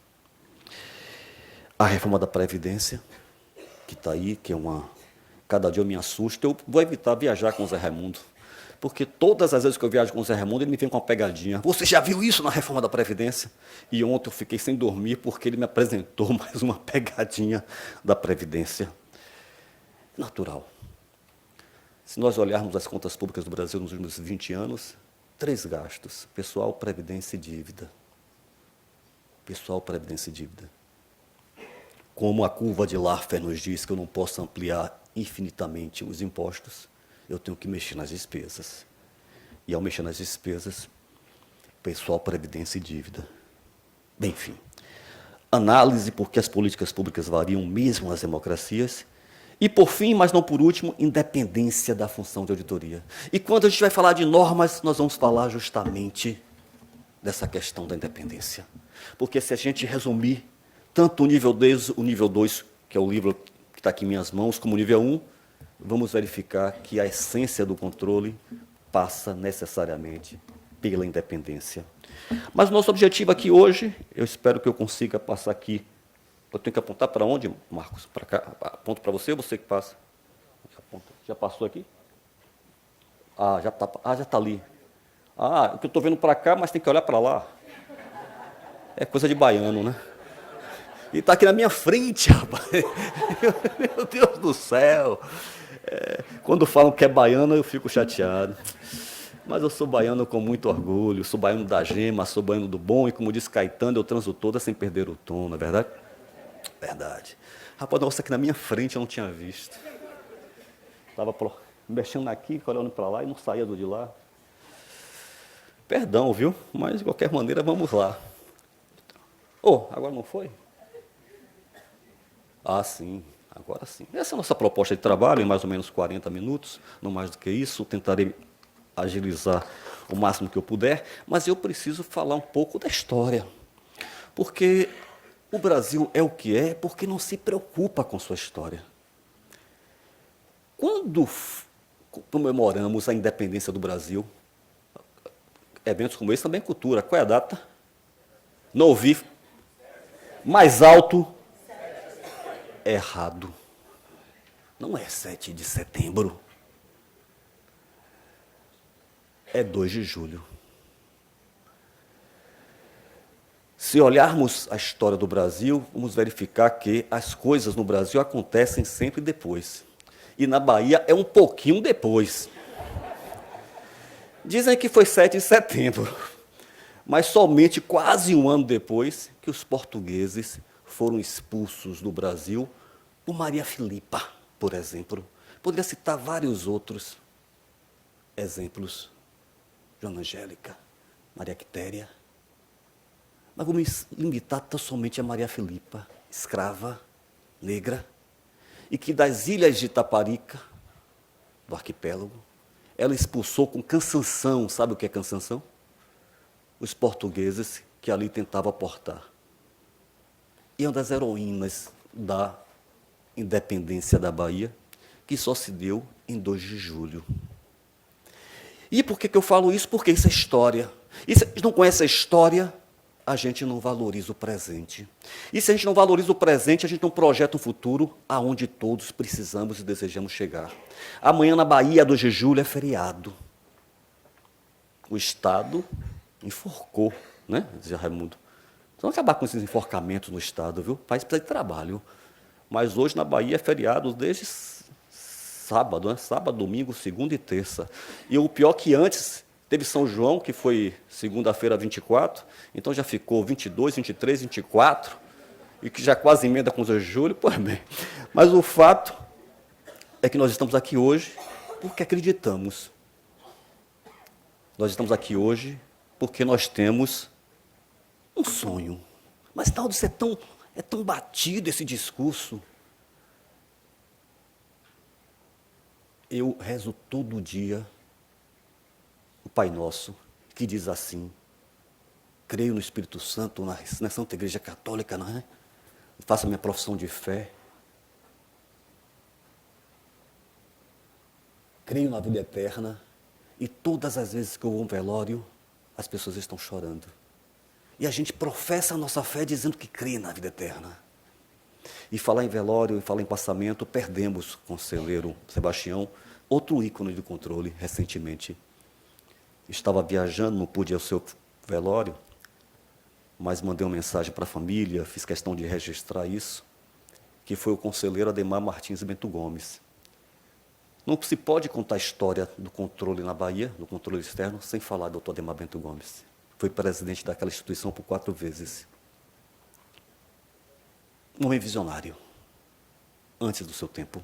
A reforma da Previdência, que está aí, que é uma... Cada dia eu me assusto. Eu vou evitar viajar com o Zé Raimundo, porque todas as vezes que eu viajo com o Zé Raimundo, ele me vem com uma pegadinha. Você já viu isso na reforma da Previdência? E ontem eu fiquei sem dormir porque ele me apresentou mais uma pegadinha da Previdência. Natural. Se nós olharmos as contas públicas do Brasil nos últimos 20 anos, 3 gastos: pessoal, previdência e dívida. Pessoal, previdência e dívida. Como a curva de Laffer nos diz que eu não posso ampliar infinitamente os impostos, eu tenho que mexer nas despesas. E ao mexer nas despesas, pessoal, previdência e dívida. Bem, enfim. Análise porque as políticas públicas variam mesmo nas democracias E, por fim, mas não por último, independência da função de auditoria. E quando a gente vai falar de normas, nós vamos falar justamente dessa questão da independência. Porque se a gente resumir tanto o nível 10, o nível 2, que é o livro que está aqui em minhas mãos, como o nível 1, vamos verificar que a essência do controle passa necessariamente pela independência. Mas o nosso objetivo aqui hoje, eu espero que eu consiga passar aqui. Eu tenho que apontar para onde, Marcos? Para cá? Aponto para você ou você que passa? Já passou aqui? Já está ali. O que eu estou vendo para cá, mas tem que olhar para lá. É coisa de baiano, né? E está aqui na minha frente, rapaz. Meu Deus do céu. Quando falam que é baiano, eu fico chateado. Mas eu sou baiano com muito orgulho, sou baiano da gema, sou baiano do bom, e como disse Caetano, eu transo toda sem perder o tom, não é verdade? Verdade. Rapaz, o negócio aqui na minha frente eu não tinha visto. Estava mexendo aqui, olhando para lá e não saía do de lá. Perdão, viu? Mas de qualquer maneira, vamos lá. Agora não foi? Sim, agora sim. Essa é a nossa proposta de trabalho, em mais ou menos 40 minutos, não mais do que isso. Tentarei agilizar o máximo que eu puder, mas eu preciso falar um pouco da história. Porque o Brasil é o que é porque não se preocupa com sua história. Quando comemoramos a independência do Brasil, eventos como esse também é cultura. Qual é a data? Não ouvi. Mais alto. Errado. Não é 7 de setembro. É 2 de julho. Se olharmos a história do Brasil, vamos verificar que as coisas no Brasil acontecem sempre depois. E na Bahia é um pouquinho depois. Dizem que foi 7 de setembro, mas somente quase um ano depois que os portugueses foram expulsos do Brasil por Maria Filipa, por exemplo. Poderia citar vários outros exemplos. Joana Angélica, Maria Quitéria. Mas vou me limitar tão somente a Maria Filipa, escrava, negra, e que das ilhas de Itaparica, do arquipélago, ela expulsou com cansanção. Sabe o que é cansanção? Os portugueses que ali tentavam aportar. E é uma das heroínas da independência da Bahia, que só se deu em 2 de julho. E por que eu falo isso? Porque isso é história. E se a gente não conhece a história, a gente não valoriza o presente. E se a gente não valoriza o presente, a gente não projeta um futuro aonde todos precisamos e desejamos chegar. Amanhã na Bahia, 2 de julho, é feriado. O Estado enforcou, né? Dizia Raimundo. Vamos acabar com esses enforcamentos no Estado, viu? O país precisa de trabalho. Mas hoje na Bahia é feriado desde sábado, né? Sábado, domingo, segunda e terça. E o pior que antes teve São João, que foi segunda-feira 24, então já ficou 22, 23, 24, e que já quase emenda com os 2 de julho, pois bem. Mas o fato é que nós estamos aqui hoje porque acreditamos. Nós estamos aqui hoje porque nós temos um sonho. Mas tal de ser é tão batido esse discurso. Eu rezo todo dia o Pai Nosso, que diz assim: creio no Espírito Santo, na Santa Igreja Católica, não é? Faço a minha profissão de fé. Creio na vida eterna, e todas as vezes que eu vou a um velório, as pessoas estão chorando. E a gente professa a nossa fé dizendo que crê na vida eterna. E falar em velório, e falar em passamento, perdemos o conselheiro Sebastião, outro ícone do controle, recentemente. Estava viajando, não pude ir ao seu velório, mas mandei uma mensagem para a família, fiz questão de registrar isso, que foi o conselheiro Ademar Martins Bento Gomes. Não se pode contar a história do controle na Bahia, do controle externo, sem falar do doutor Ademar Bento Gomes. Foi presidente daquela instituição por 4 vezes. Um homem visionário, antes do seu tempo,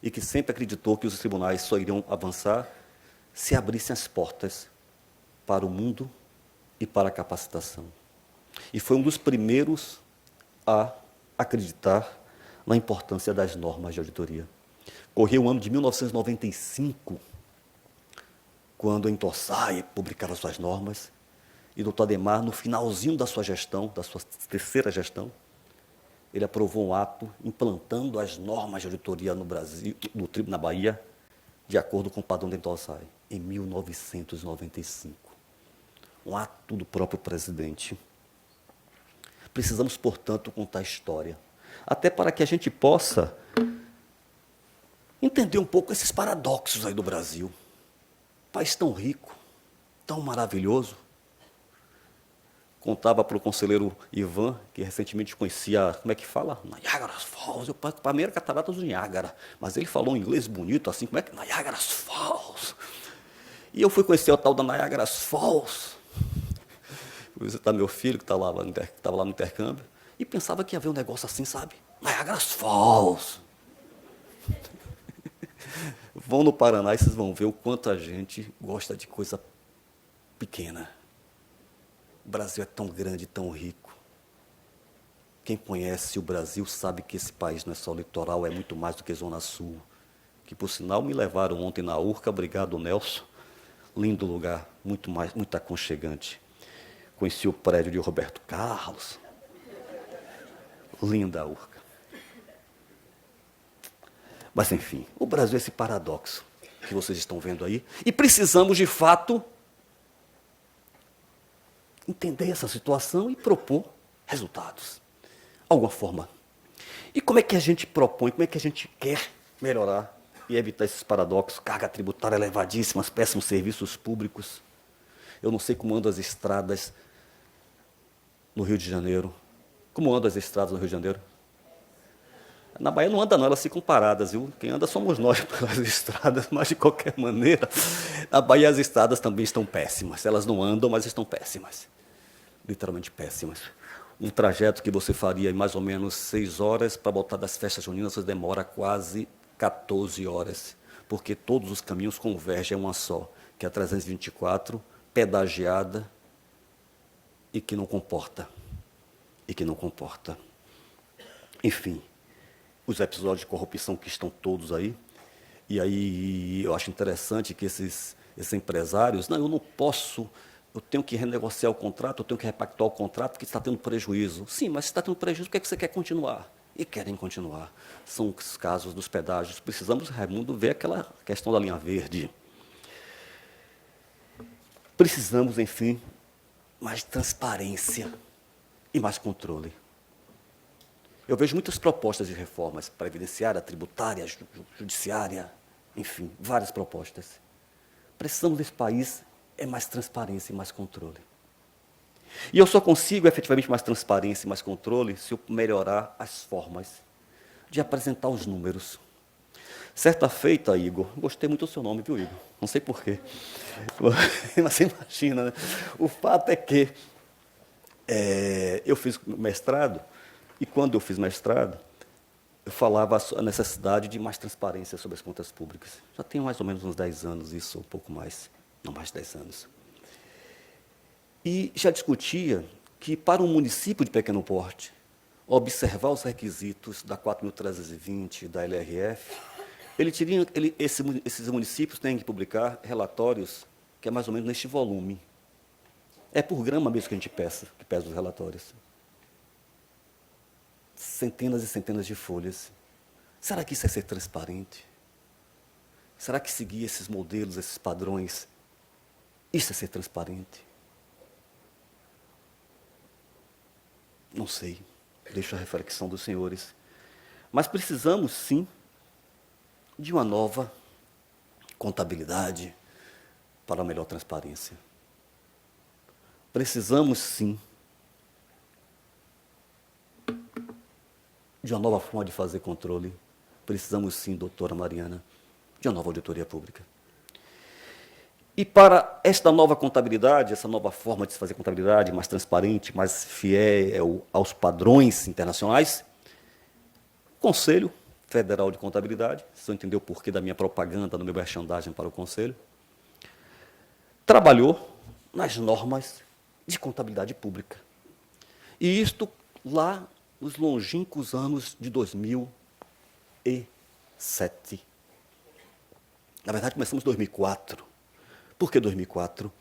e que sempre acreditou que os tribunais só iriam avançar se abrissem as portas para o mundo e para a capacitação. E foi um dos primeiros a acreditar, na importância das normas de auditoria. Corria o ano de 1995, quando a Intosai publicava suas normas, e o doutor Adhemar, no finalzinho da sua gestão, da sua terceira gestão, ele aprovou um ato implantando as normas de auditoria no Brasil, na Bahia, de acordo com o padrão da Intosai, em 1995. Um ato do próprio presidente. Precisamos, portanto, contar a história, até para que a gente possa entender um pouco esses paradoxos aí do Brasil. País tão rico, tão maravilhoso. Contava para o conselheiro Ivan, que recentemente conhecia, como é que fala? Niagara Falls. Eu, para mim era Cataratas do Niágara, mas ele falou um inglês bonito, assim, como é que? Niagara Falls. E eu fui conhecer o tal da Niagara Falls. Fui visitar meu filho, que estava lá no intercâmbio, e pensava que ia haver um negócio assim, sabe? Niagara Falls. Vão no Paraná e vocês vão ver o quanto a gente gosta de coisa pequena. O Brasil é tão grande, tão rico. Quem conhece o Brasil sabe que esse país não é só litoral, é muito mais do que Zona Sul. Que, por sinal, me levaram ontem na Urca, obrigado, Nelson. Lindo lugar, muito aconchegante. Conheci o prédio de Roberto Carlos. Linda a Urca. Mas, enfim, o Brasil é esse paradoxo que vocês estão vendo aí. E precisamos, de fato, entender essa situação e propor resultados. Alguma forma. E como é que a gente propõe, como é que a gente quer melhorar e evitar esses paradoxos? Carga tributária elevadíssima, péssimos serviços públicos. Eu não sei como andam as estradas no Rio de Janeiro. Como andam as estradas no Rio de Janeiro? Na Bahia não anda não, elas ficam paradas, viu? Quem anda somos nós pelas estradas, mas de qualquer maneira, na Bahia as estradas também estão péssimas. Elas não andam, mas estão péssimas. Literalmente péssimas. Um trajeto que você faria em mais ou menos 6 horas, para voltar das festas juninas, você demora quase 14 horas, porque todos os caminhos convergem em uma só, que é a 324, pedagiada e que não comporta. Enfim, os episódios de corrupção que estão todos aí, e aí eu acho interessante que esses empresários, não, eu não posso, eu tenho que renegociar o contrato, eu tenho que repactuar o contrato, porque está tendo prejuízo. Sim, mas se está tendo prejuízo, o que é que você quer continuar? E querem continuar. São os casos dos pedágios. Precisamos, Raimundo, ver aquela questão da linha verde. Precisamos, enfim, mais transparência e mais controle. Eu vejo muitas propostas de reformas previdenciária, tributária, judiciária, enfim, várias propostas. Precisamos desse país é mais transparência e mais controle. E eu só consigo efetivamente mais transparência e mais controle se eu melhorar as formas de apresentar os números. Certa feita, Igor, gostei muito do seu nome, viu, Igor? Não sei porquê. Mas você imagina, né? O fato é que eu fiz mestrado, e quando eu fiz mestrado, eu falava a necessidade de mais transparência sobre as contas públicas. Já tem mais ou menos uns 10 anos isso, ou um pouco mais, não mais de 10 anos. E já discutia que, para um município de pequeno porte, observar os requisitos da 4.320 da LRF, esses municípios têm que publicar relatórios que é mais ou menos neste volume. É por grama mesmo que a gente pesa os relatórios. Centenas e centenas de folhas. Será que isso é ser transparente? Será que seguir esses modelos, esses padrões, isso é ser transparente? Não sei, deixo a reflexão dos senhores. Mas precisamos, sim, de uma nova contabilidade para a melhor transparência. Precisamos, sim, de uma nova forma de fazer controle. Precisamos, sim, doutora Mariana, de uma nova auditoria pública. E para esta nova contabilidade, essa nova forma de se fazer contabilidade, mais transparente, mais fiel aos padrões internacionais, o Conselho Federal de Contabilidade, se eu entender o porquê da minha propaganda, no meu merchandising para o Conselho, trabalhou nas normas de contabilidade pública. E isto lá nos longínquos anos de 2000 2007. Na verdade, começamos em 2004. Por que 2004?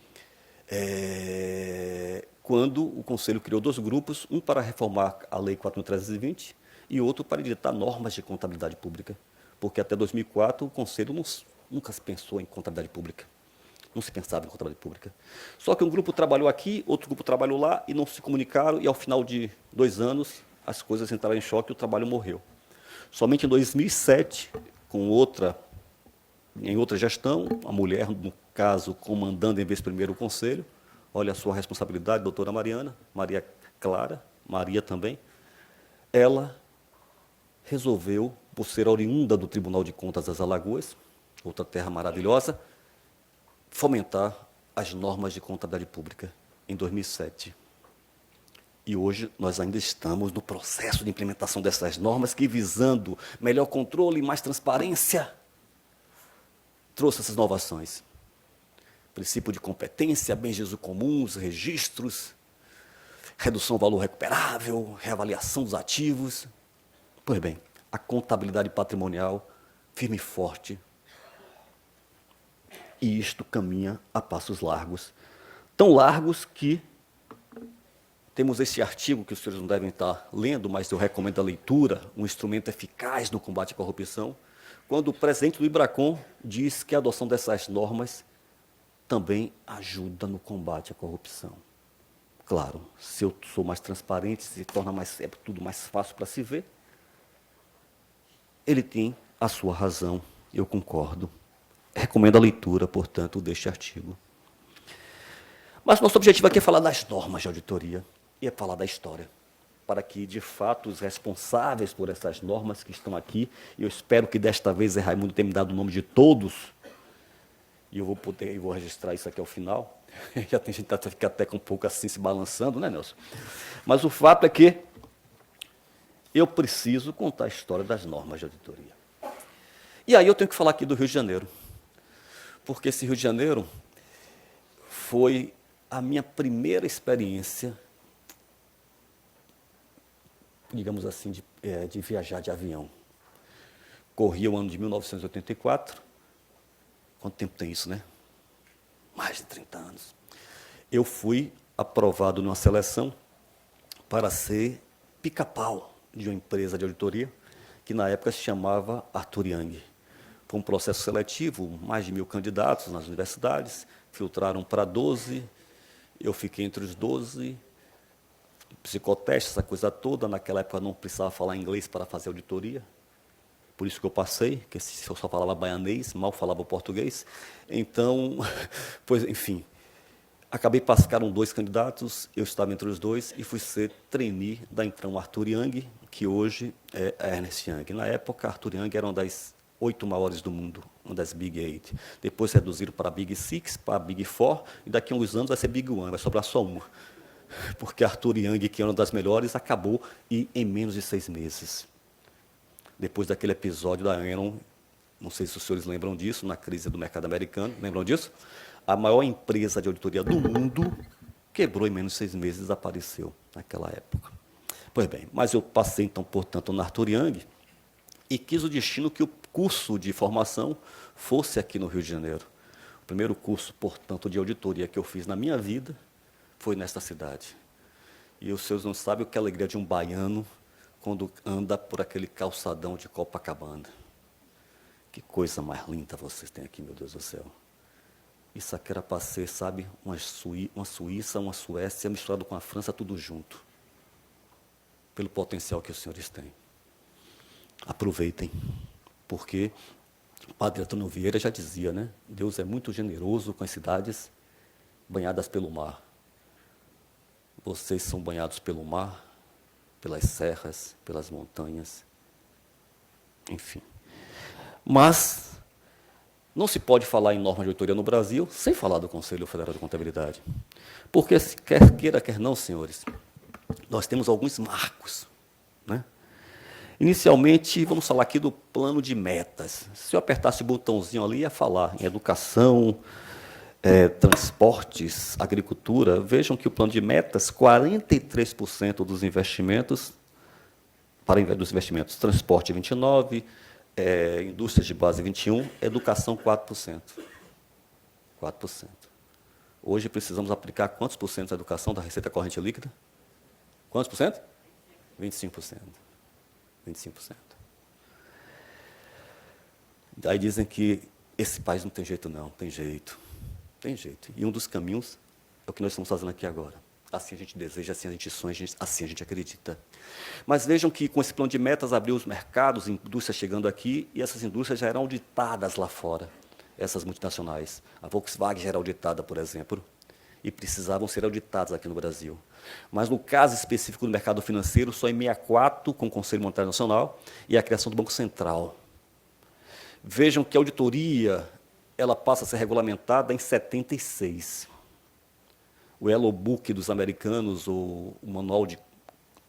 Quando o Conselho criou 2 grupos, um para reformar a Lei 4.320 e outro para editar normas de contabilidade pública. Porque até 2004 o Conselho nunca se pensou em contabilidade pública. Não se pensava em contabilidade pública. Só que um grupo trabalhou aqui, outro grupo trabalhou lá e não se comunicaram, e ao final de 2 anos as coisas entraram em choque e o trabalho morreu. Somente em 2007, em outra gestão, a mulher, no caso, comandando em vez primeiro o Conselho, olha a sua responsabilidade, doutora Mariana, Maria Clara, Maria também, ela resolveu, por ser oriunda do Tribunal de Contas das Alagoas, outra terra maravilhosa, fomentar as normas de contabilidade pública em 2007. E hoje nós ainda estamos no processo de implementação dessas normas que, visando melhor controle e mais transparência, trouxe essas inovações. Princípio de competência, bens de uso comuns, registros, redução do valor recuperável, reavaliação dos ativos. Pois bem, a contabilidade patrimonial firme e forte. E isto caminha a passos largos. Tão largos que temos esse artigo que os senhores não devem estar lendo, mas eu recomendo a leitura, um instrumento eficaz no combate à corrupção, quando o presidente do IBRACON diz que a adoção dessas normas também ajuda no combate à corrupção. Claro, se eu sou mais transparente, se torna tudo mais fácil para se ver, ele tem a sua razão, eu concordo. Recomendo a leitura, portanto, deste artigo. Mas nosso objetivo aqui é falar das normas de auditoria e é falar da história, para que, de fato, os responsáveis por essas normas que estão aqui, e eu espero que desta vez Raimundo tenha me dado o nome de todos, e eu vou registrar isso aqui ao final. Já tem gente que fica até com um pouco assim se balançando, né, Nelson? Mas o fato é que eu preciso contar a história das normas de auditoria. E aí eu tenho que falar aqui do Rio de Janeiro, porque esse Rio de Janeiro foi a minha primeira experiência, digamos assim, de viajar de avião. Corria o ano de 1984. Quanto tempo tem isso, né? Mais de 30 anos. Eu fui aprovado numa seleção para ser pica-pau de uma empresa de auditoria, que na época se chamava Arthur Young. Foi um processo seletivo, mais de 1000 candidatos nas universidades, filtraram para 12, eu fiquei entre os 12, psicoteste, essa coisa toda. Naquela época não precisava falar inglês para fazer auditoria, por isso que eu passei, porque se eu só falava baianês, mal falava português. Então, pois, enfim, ficaram 2 candidatos, eu estava entre os 2 e fui ser trainee da então Arthur Young, que hoje é a Ernst Young. Na época, a Arthur Young era uma das 8 maiores do mundo, uma das Big 8. Depois reduziram para a Big 6, para a Big 4, e daqui a uns anos vai ser Big 1, vai sobrar só uma. Porque a Arthur Young, que era uma das melhores, acabou em menos de 6 meses. Depois daquele episódio da Enron, não sei se os senhores lembram disso, na crise do mercado americano, lembram disso? A maior empresa de auditoria do mundo quebrou em menos de 6 meses, desapareceu naquela época. Pois bem, mas eu passei, então, portanto, na Arthur Young e quis o destino que o curso de formação fosse aqui no Rio de Janeiro. O primeiro curso, portanto, de auditoria que eu fiz na minha vida foi nesta cidade. E os senhores não sabem o que é a alegria de um baiano quando anda por aquele calçadão de Copacabana. Que coisa mais linda vocês têm aqui, meu Deus do céu. Isso aqui era para ser, sabe, uma Suíça, uma Suécia, misturado com a França, tudo junto. Pelo potencial que os senhores têm. Aproveitem, porque o padre Antônio Vieira já dizia, né? Deus é muito generoso com as cidades banhadas pelo mar. Vocês são banhados pelo mar, pelas serras, pelas montanhas, enfim. Mas não se pode falar em norma de auditoria no Brasil sem falar do Conselho Federal de Contabilidade. Porque, quer queira, quer não, senhores, nós temos alguns marcos, né? Inicialmente, vamos falar aqui do plano de metas. Se eu apertasse o botãozinho ali, ia falar em educação, transportes, agricultura. Vejam que o plano de metas, 43% dos investimentos, transporte 29%, indústrias de base 21%, educação 4%. 4%. Hoje precisamos aplicar quantos por cento da educação da receita corrente líquida? Quantos por cento? 25%. 25%. Daí dizem que esse país não tem jeito, não. Tem jeito. Tem jeito. E um dos caminhos é o que nós estamos fazendo aqui agora. Assim a gente deseja, assim a gente sonha, assim a gente acredita. Mas vejam que, com esse plano de metas, abriu os mercados, indústrias chegando aqui, e essas indústrias já eram auditadas lá fora, essas multinacionais. A Volkswagen já era auditada, por exemplo, e precisavam ser auditadas aqui no Brasil. Mas, no caso específico do mercado financeiro, só em 64, com o Conselho Monetário Nacional, e a criação do Banco Central. Vejam que a auditoria ela passa a ser regulamentada em 76. O Yellow Book dos americanos, ou o manual de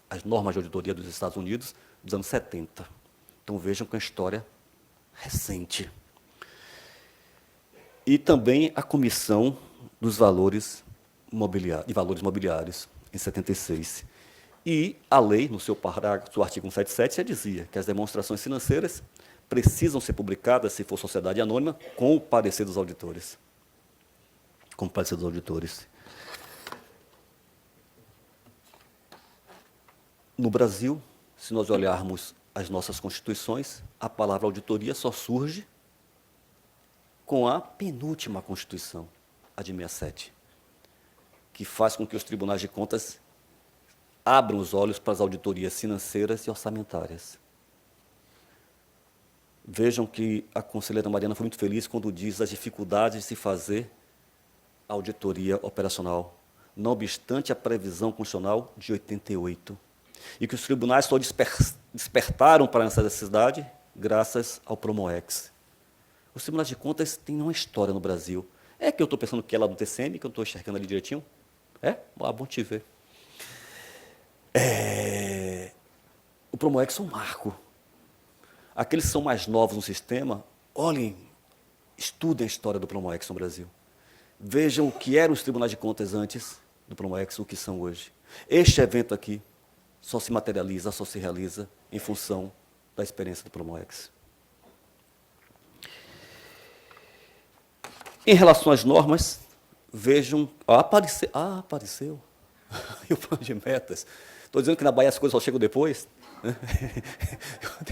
as normas de auditoria dos Estados Unidos, dos anos 70. Então, vejam que é uma história recente. E também a Comissão dos Valores Mobiliários, em 76. E a lei, no seu parágrafo, do artigo 177, já dizia que as demonstrações financeiras precisam ser publicadas, se for sociedade anônima, com o parecer dos auditores. Com o parecer dos auditores. No Brasil, se nós olharmos as nossas constituições, a palavra auditoria só surge com a penúltima Constituição, a de 67, que faz com que os tribunais de contas abram os olhos para as auditorias financeiras e orçamentárias. Vejam que a conselheira Mariana foi muito feliz quando diz as dificuldades de se fazer auditoria operacional, não obstante a previsão constitucional de 88, e que os tribunais só despertaram para essa necessidade graças ao Promoex. Os tribunais de contas têm uma história no Brasil. É que eu estou pensando que é lá no TCM, que eu estou enxergando ali direitinho? É? Ah, bom te ver. O Promoex é um marco. Aqueles que são mais novos no sistema, olhem, estudem a história do Promoex no Brasil. Vejam o que eram os tribunais de contas antes do Promoex, o que são hoje. Este evento aqui só se materializa, só se realiza em função da experiência do Promoex. Em relação às normas, vejam... apareceu. E o plano de metas. Estou dizendo que na Bahia as coisas só chegam depois.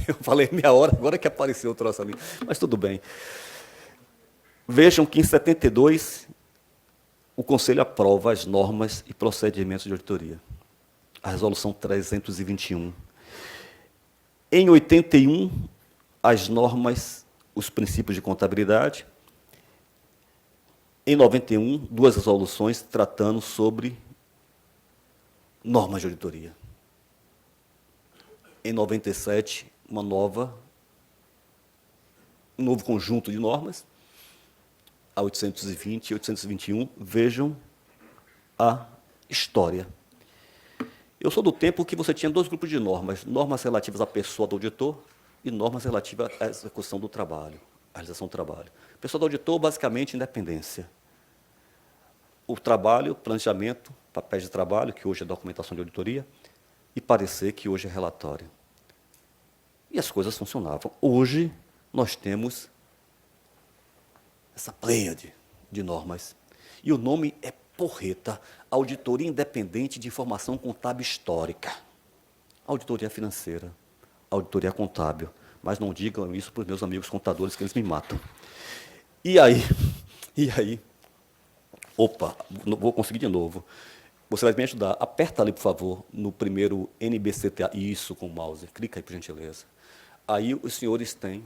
Eu falei meia hora, agora que apareceu o troço ali. Mas tudo bem. Vejam que em 72, o Conselho aprova as normas e procedimentos de auditoria. A resolução 321. Em 81, as normas, os princípios de contabilidade. Em 91, duas resoluções tratando sobre normas de auditoria. Em 97, um novo conjunto de normas, a 820 e 821. Vejam a história. Eu sou do tempo que você tinha dois grupos de normas, normas relativas à pessoa do auditor e normas relativas à execução do trabalho, à realização do trabalho. Pessoa do auditor, basicamente, independência. O trabalho, planejamento, papéis de trabalho, que hoje é documentação de auditoria, e parecer, que hoje é relatório. E as coisas funcionavam. Hoje, nós temos essa pleiade de normas. E o nome é porreta, Auditoria Independente de Informação Contábil Histórica. Auditoria financeira, auditoria contábil. Mas não digam isso para os meus amigos contadores, que eles me matam. E aí? Opa, vou conseguir de novo. Você vai me ajudar. Aperta ali, por favor, no primeiro NBCTA. Isso, com o mouse. Clica aí, por gentileza. Aí os senhores têm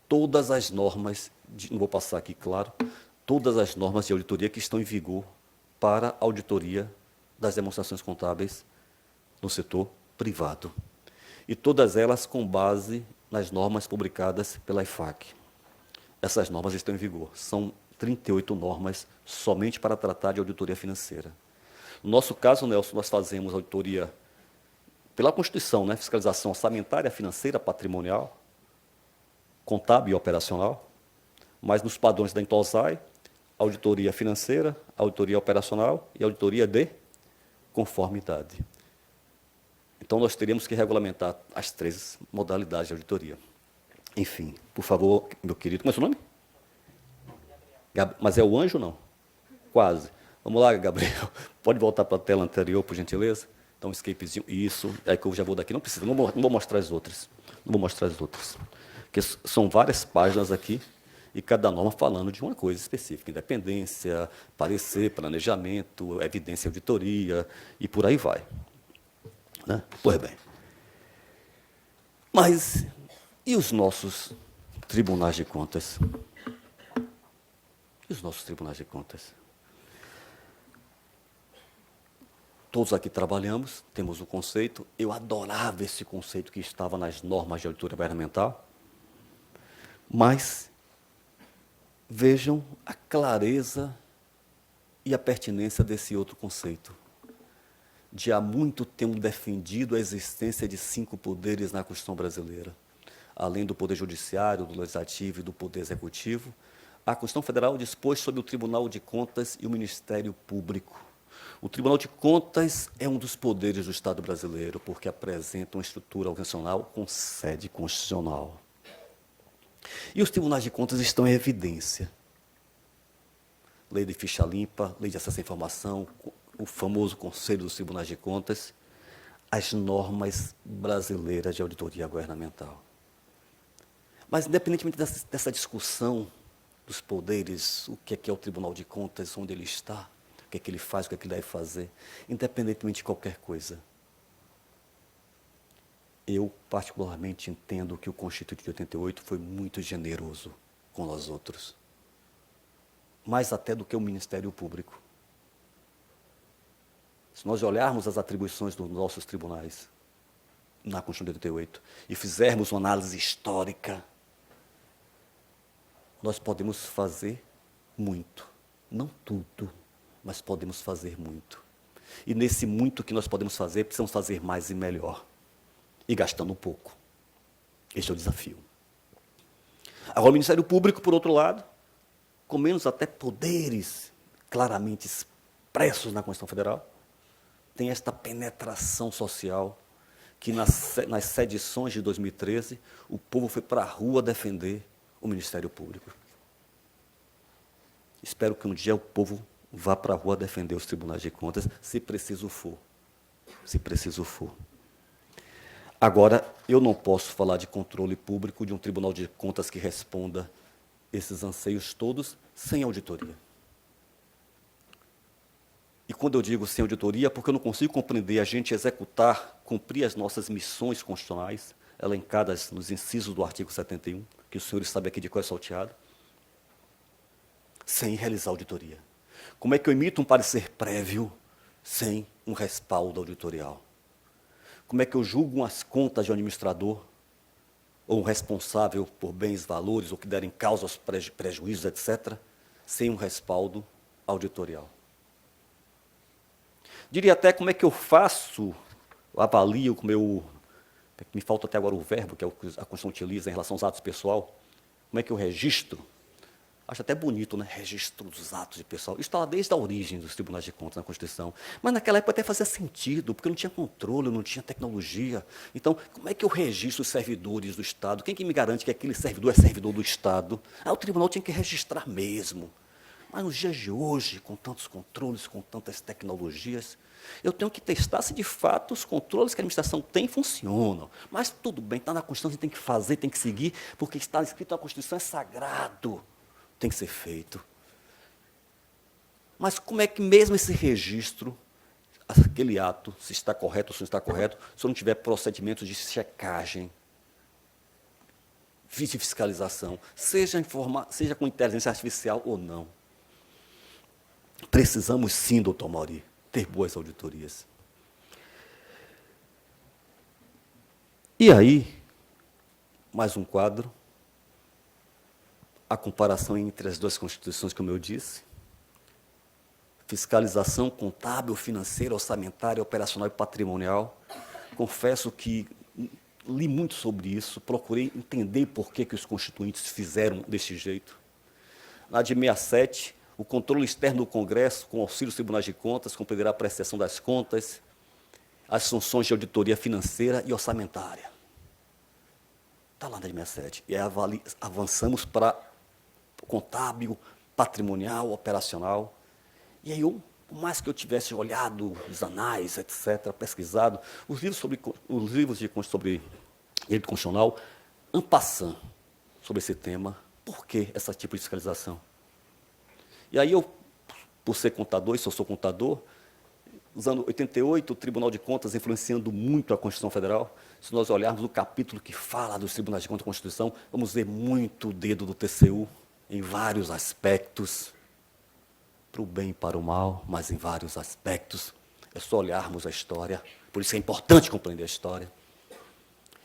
todas as normas, não vou passar aqui, claro, todas as normas de auditoria que estão em vigor para a auditoria das demonstrações contábeis no setor privado. E todas elas com base nas normas publicadas pela IFAC. Essas normas estão em vigor. São 38 normas somente para tratar de auditoria financeira. No nosso caso, Nelson, nós fazemos auditoria pela Constituição, né? Fiscalização orçamentária, financeira, patrimonial, contábil e operacional, mas nos padrões da Intosai, auditoria financeira, auditoria operacional e auditoria de conformidade. Então, nós teríamos que regulamentar as três modalidades de auditoria. Enfim, por favor, meu querido, como é o seu nome? Mas é o anjo ou não? Quase. Vamos lá, Gabriel. Pode voltar para a tela anterior, por gentileza? Então, um escapezinho. Isso. É que eu já vou daqui. Não precisa, não vou mostrar as outras. Não vou mostrar as outras. Porque são várias páginas aqui, e cada norma falando de uma coisa específica. Independência, parecer, planejamento, evidência, auditoria, e por aí vai. Né? Pois bem. Mas, e os nossos tribunais de contas? E os nossos tribunais de contas? Todos aqui trabalhamos, temos um conceito. Eu adorava esse conceito que estava nas normas de auditoria governamental. Mas vejam a clareza e a pertinência desse outro conceito. De há muito tempo defendido a existência de 5 poderes na Constituição brasileira. Além do Poder Judiciário, do Legislativo e do Poder Executivo, a Constituição Federal dispôs sobre o Tribunal de Contas e o Ministério Público. O Tribunal de Contas é um dos poderes do Estado brasileiro, porque apresenta uma estrutura organizacional com sede constitucional. E os tribunais de contas estão em evidência. Lei de ficha limpa, lei de acesso à informação, o famoso Conselho dos Tribunais de Contas, as normas brasileiras de auditoria governamental. Mas, independentemente dessa discussão dos poderes, o que é o Tribunal de Contas, onde ele está, o que é que ele faz, o que é que ele deve fazer, independentemente de qualquer coisa, eu, particularmente, entendo que o Constituinte de 88 foi muito generoso com nós outros. Mais até do que o Ministério Público. Se nós olharmos as atribuições dos nossos tribunais na Constituição de 88 e fizermos uma análise histórica, nós podemos fazer muito. Não tudo, mas podemos fazer muito. E nesse muito que nós podemos fazer, precisamos fazer mais e melhor. E gastando pouco. Este é o desafio. Agora, o Ministério Público, por outro lado, com menos até poderes claramente expressos na Constituição Federal, tem esta penetração social que nas sedições de 2013, o povo foi para a rua defender o Ministério Público. Espero que um dia o povo vá para a rua defender os tribunais de contas, se preciso for. Se preciso for. Agora, eu não posso falar de controle público de um tribunal de contas que responda esses anseios todos sem auditoria. E quando eu digo sem auditoria, é porque eu não consigo compreender a gente executar, cumprir as nossas missões constitucionais, elencadas nos incisos do artigo 71, que os senhores sabem aqui de qual é salteado, sem realizar auditoria. Como é que eu emito um parecer prévio sem um respaldo auditorial? Como é que eu julgo as contas de um administrador, ou um responsável por bens, valores, ou que derem causa aos prejuízos, etc., sem um respaldo auditorial? Diria até como é que eu faço, avalio, me falta até agora o verbo, que é o que a Constituição utiliza em relação aos atos pessoal, como é que eu registro? Acho até bonito, né? Registro dos atos de pessoal. Isso está lá desde a origem dos tribunais de contas na Constituição. Mas naquela época até fazia sentido, porque não tinha controle, não tinha tecnologia. Então, como é que eu registro os servidores do Estado? Quem que me garante que aquele servidor é servidor do Estado? O tribunal tinha que registrar mesmo. Mas nos dias de hoje, com tantos controles, com tantas tecnologias, eu tenho que testar se de fato os controles que a administração tem funcionam. Mas tudo bem, está na Constituição, a gente tem que fazer, tem que seguir, porque está escrito na Constituição, é sagrado. Tem que ser feito. Mas como é que mesmo esse registro, aquele ato, se está correto ou se não está correto, se eu não tiver procedimentos de checagem, de fiscalização, seja com inteligência artificial ou não? Precisamos sim, doutor Mauri, ter boas auditorias. E aí, mais um quadro. A comparação entre as duas constituições, como eu disse, fiscalização contábil, financeira, orçamentária, operacional e patrimonial. Confesso que li muito sobre isso, procurei entender por que os constituintes fizeram desse jeito. Na de 67, o controle externo do Congresso, com auxílio dos tribunais de contas, compreenderá a apreciação das contas, as funções de auditoria financeira e orçamentária. Está lá na 67. E aí avançamos para contábil, patrimonial, operacional. E aí, por mais que eu tivesse olhado os anais, etc., pesquisado, os livros sobre direito constitucional, en passant, sobre esse tema, por que esse tipo de fiscalização? E aí eu, por ser contador, e se eu sou contador, nos anos 88, o Tribunal de Contas influenciando muito a Constituição Federal. Se nós olharmos o capítulo que fala dos Tribunais de Contas da Constituição, vamos ver muito o dedo do TCU em vários aspectos, para o bem e para o mal, mas em vários aspectos. É só olharmos a história, por isso é importante compreender a história.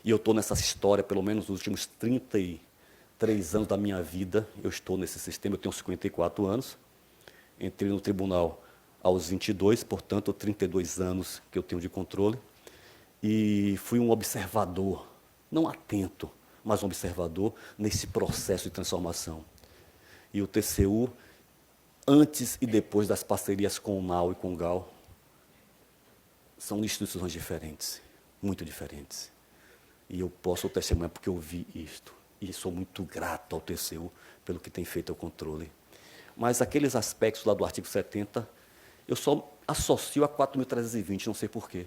E eu estou nessa história, pelo menos nos últimos 33 anos da minha vida, eu estou nesse sistema, eu tenho 54 anos, entrei no tribunal aos 22, portanto, 32 anos que eu tenho de controle, e fui um observador, não atento, mas um observador nesse processo de transformação. E o TCU, antes e depois das parcerias com o NAU e com o GAL, são instituições diferentes, muito diferentes. E eu posso testemunhar porque eu vi isto. E sou muito grato ao TCU pelo que tem feito ao controle. Mas aqueles aspectos lá do artigo 70, eu só associo a 4.320, não sei porquê.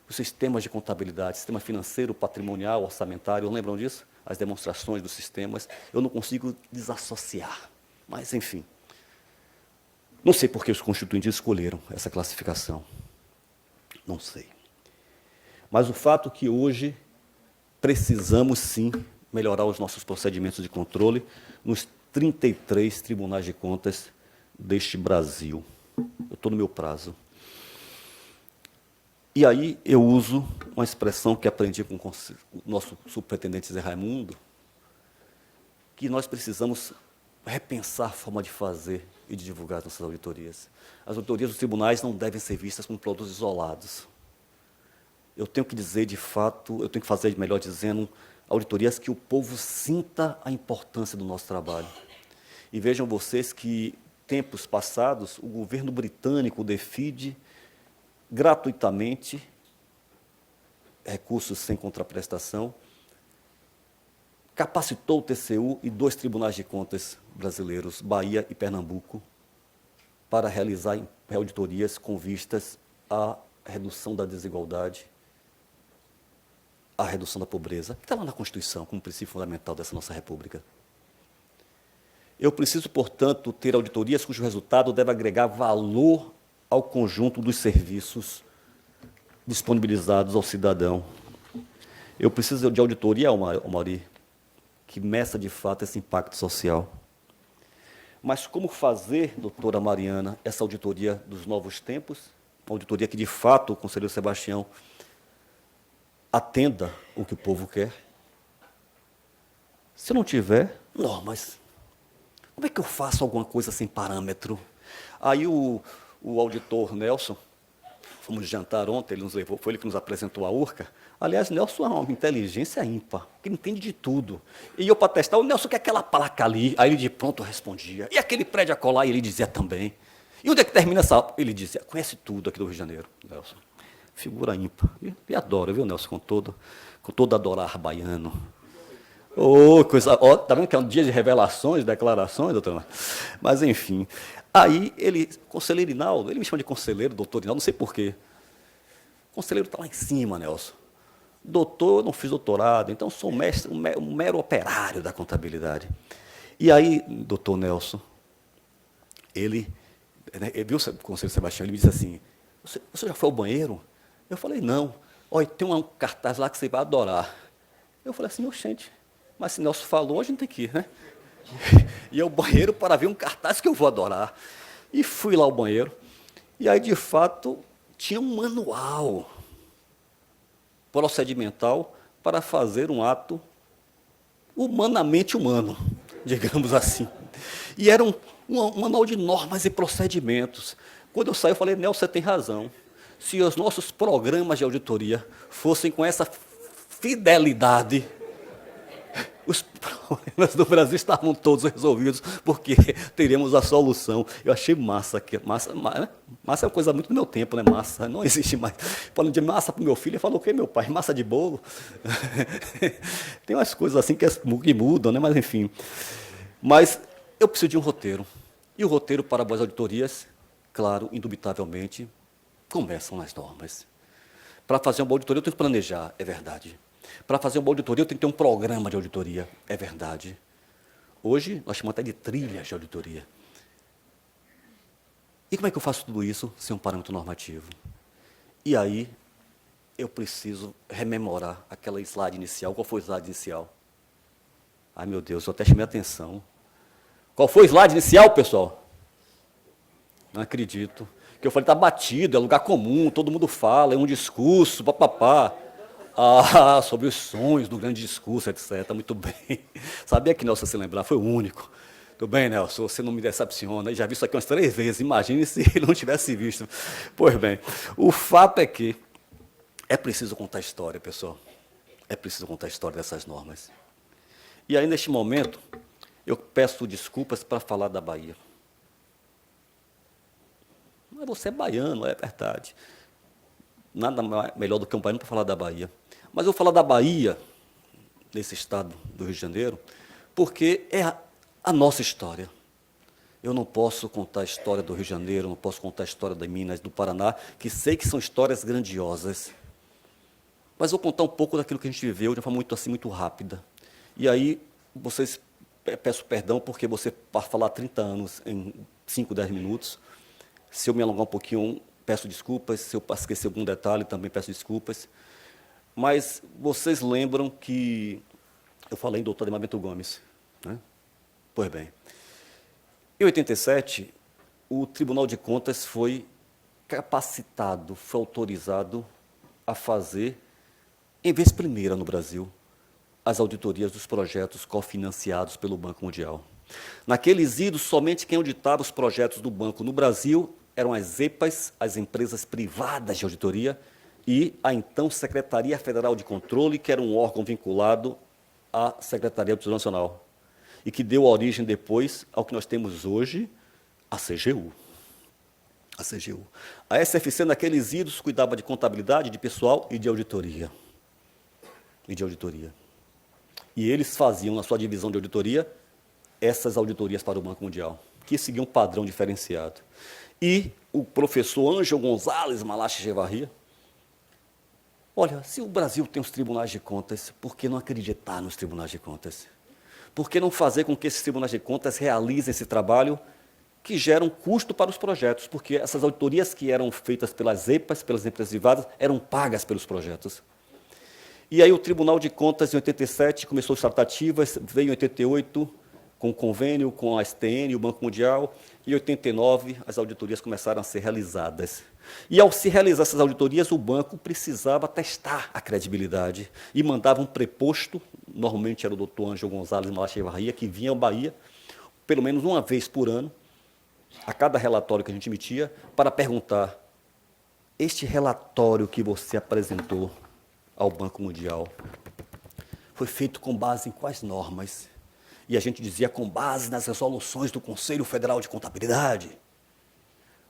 Os sistemas de contabilidade, sistema financeiro, patrimonial, orçamentário, lembram disso? As demonstrações dos sistemas, eu não consigo desassociar. Mas, enfim, não sei por que os constituintes escolheram essa classificação. Não sei. Mas o fato é que hoje precisamos, sim, melhorar os nossos procedimentos de controle nos 33 tribunais de contas deste Brasil. Eu estou no meu prazo. E aí eu uso uma expressão que aprendi com o nosso subpretendente Zé Raimundo, que nós precisamos repensar a forma de fazer e de divulgar as nossas auditorias. As auditorias dos tribunais não devem ser vistas como produtos isolados. Eu tenho que dizer, de fato, eu tenho que fazer, melhor dizendo, auditorias que o povo sinta a importância do nosso trabalho. E vejam vocês que, tempos passados, o governo britânico, o DFID, gratuitamente, recursos sem contraprestação, capacitou o TCU e 2 tribunais de contas brasileiros, Bahia e Pernambuco, para realizar auditorias com vistas à redução da desigualdade, à redução da pobreza, que está lá na Constituição, como princípio fundamental dessa nossa República. Eu preciso, portanto, ter auditorias cujo resultado deve agregar valor ao conjunto dos serviços disponibilizados ao cidadão. Eu preciso de auditoria, Mauri, que meça de fato esse impacto social. Mas como fazer, doutora Mariana, essa auditoria dos novos tempos? Uma auditoria que, de fato, o conselheiro Sebastião atenda o que o povo quer? Se não tiver, não, mas como é que eu faço alguma coisa sem parâmetro? Aí o auditor Nelson, fomos jantar ontem, ele nos levou, foi ele que nos apresentou a URCA. Aliás, Nelson é uma inteligência ímpar, que entende de tudo. E eu, para testar, o Nelson quer aquela placa ali. Aí ele de pronto respondia. E aquele prédio a colar, ele dizia também. E onde é que termina essa? Ele dizia, conhece tudo aqui do Rio de Janeiro, Nelson. Figura ímpar. E adoro, viu, Nelson, com todo adorar baiano. Oh, coisa. Oh, tá vendo que é um dia de revelações, declarações, doutor? Mas, enfim. Aí, conselheiro Inaldo, ele me chama de conselheiro, doutor Inaldo, não sei porquê. O conselheiro está lá em cima, Nelson. Doutor, eu não fiz doutorado, então sou um mero operário da contabilidade. E aí, doutor Nelson, ele viu o conselheiro Sebastião, ele me disse assim, você já foi ao banheiro? Eu falei, não. Olha, tem um cartaz lá que você vai adorar. Eu falei assim, oxente, mas se Nelson falou, a gente tem que ir, né? E ao banheiro para ver um cartaz que eu vou adorar. E fui lá ao banheiro, e aí, de fato, tinha um manual procedimental para fazer um ato humanamente humano, digamos assim. E era um manual de normas e procedimentos. Quando eu saí, eu falei, Nelson, você tem razão. Se os nossos programas de auditoria fossem com essa fidelidade, os problemas do Brasil estavam todos resolvidos, porque teríamos a solução. Eu achei massa, né? Massa é uma coisa muito do meu tempo, né? Massa, não existe mais. Falando de massa para o meu filho, ele falou o quê, meu pai? Massa de bolo? Tem umas coisas assim que mudam, né? Mas, enfim. Mas eu preciso de um roteiro. E o roteiro para boas auditorias, claro, indubitavelmente, começam nas normas. Para fazer uma boa auditoria, eu tenho que planejar, é verdade. Para fazer uma boa auditoria, eu tenho que ter um programa de auditoria, é verdade. Hoje, nós chamamos até de trilhas de auditoria. E como é que eu faço tudo isso sem um parâmetro normativo? E aí, eu preciso rememorar aquela slide inicial. Qual foi o slide inicial? Ai, meu Deus, eu até chamei a atenção. Qual foi o slide inicial, pessoal? Não acredito. Que eu falei, está batido, é lugar comum, todo mundo fala, é um discurso, papapá. Ah, sobre os sonhos do grande discurso, etc. Muito bem. Sabia que Nelson se lembrar, foi o único. Tudo bem, Nelson, você não me decepciona. Eu já vi isso aqui umas 3 vezes. Imagine se ele não tivesse visto. Pois bem, o fato é que é preciso contar a história, pessoal. É preciso contar a história dessas normas. E aí, neste momento, eu peço desculpas para falar da Bahia. Mas você é baiano, é verdade. Nada melhor do que um baiano para falar da Bahia. Mas eu vou falar da Bahia, nesse estado do Rio de Janeiro, porque é a nossa história. Eu não posso contar a história do Rio de Janeiro, não posso contar a história de Minas, do Paraná, que sei que são histórias grandiosas. Mas vou contar um pouco daquilo que a gente viveu de uma forma muito rápida. E aí, vocês, peço perdão, porque você, para falar 30 anos em 5, 10 minutos, se eu me alongar um pouquinho, peço desculpas, se eu esquecer algum detalhe, também peço desculpas. Mas vocês lembram que eu falei em doutor Adhemar Bento Gomes, né? Pois bem, em 87, o Tribunal de Contas foi capacitado, foi autorizado a fazer, em vez primeira no Brasil, as auditorias dos projetos cofinanciados pelo Banco Mundial. Naqueles idos, somente quem auditava os projetos do banco no Brasil eram as EPAs, as empresas privadas de auditoria, e a então Secretaria Federal de Controle, que era um órgão vinculado à Secretaria do Tesouro Nacional, e que deu origem depois ao que nós temos hoje, a CGU. A CGU. A SFC, naqueles idos, cuidava de contabilidade, de pessoal e de auditoria. E eles faziam, na sua divisão de auditoria, essas auditorias para o Banco Mundial, que seguiam um padrão diferenciado. E o professor Ângelo Gonzalez Malache Echevarria, olha, se o Brasil tem os tribunais de contas, por que não acreditar nos tribunais de contas? Por que não fazer com que esses tribunais de contas realizem esse trabalho que gera um custo para os projetos? Porque essas auditorias que eram feitas pelas EPAs, pelas empresas privadas, eram pagas pelos projetos. E aí o Tribunal de Contas, em 87, começou as tratativas, veio em 88, com o convênio com a STN e o Banco Mundial, e em 89 as auditorias começaram a ser realizadas. E ao se realizar essas auditorias, o banco precisava testar a credibilidade e mandava um preposto, normalmente era o doutor Ângelo Gonzalez Malache Echevarria, que vinha à Bahia, pelo menos uma vez por ano, a cada relatório que a gente emitia, para perguntar, este relatório que você apresentou ao Banco Mundial foi feito com base em quais normas? E a gente dizia com base nas resoluções do Conselho Federal de Contabilidade,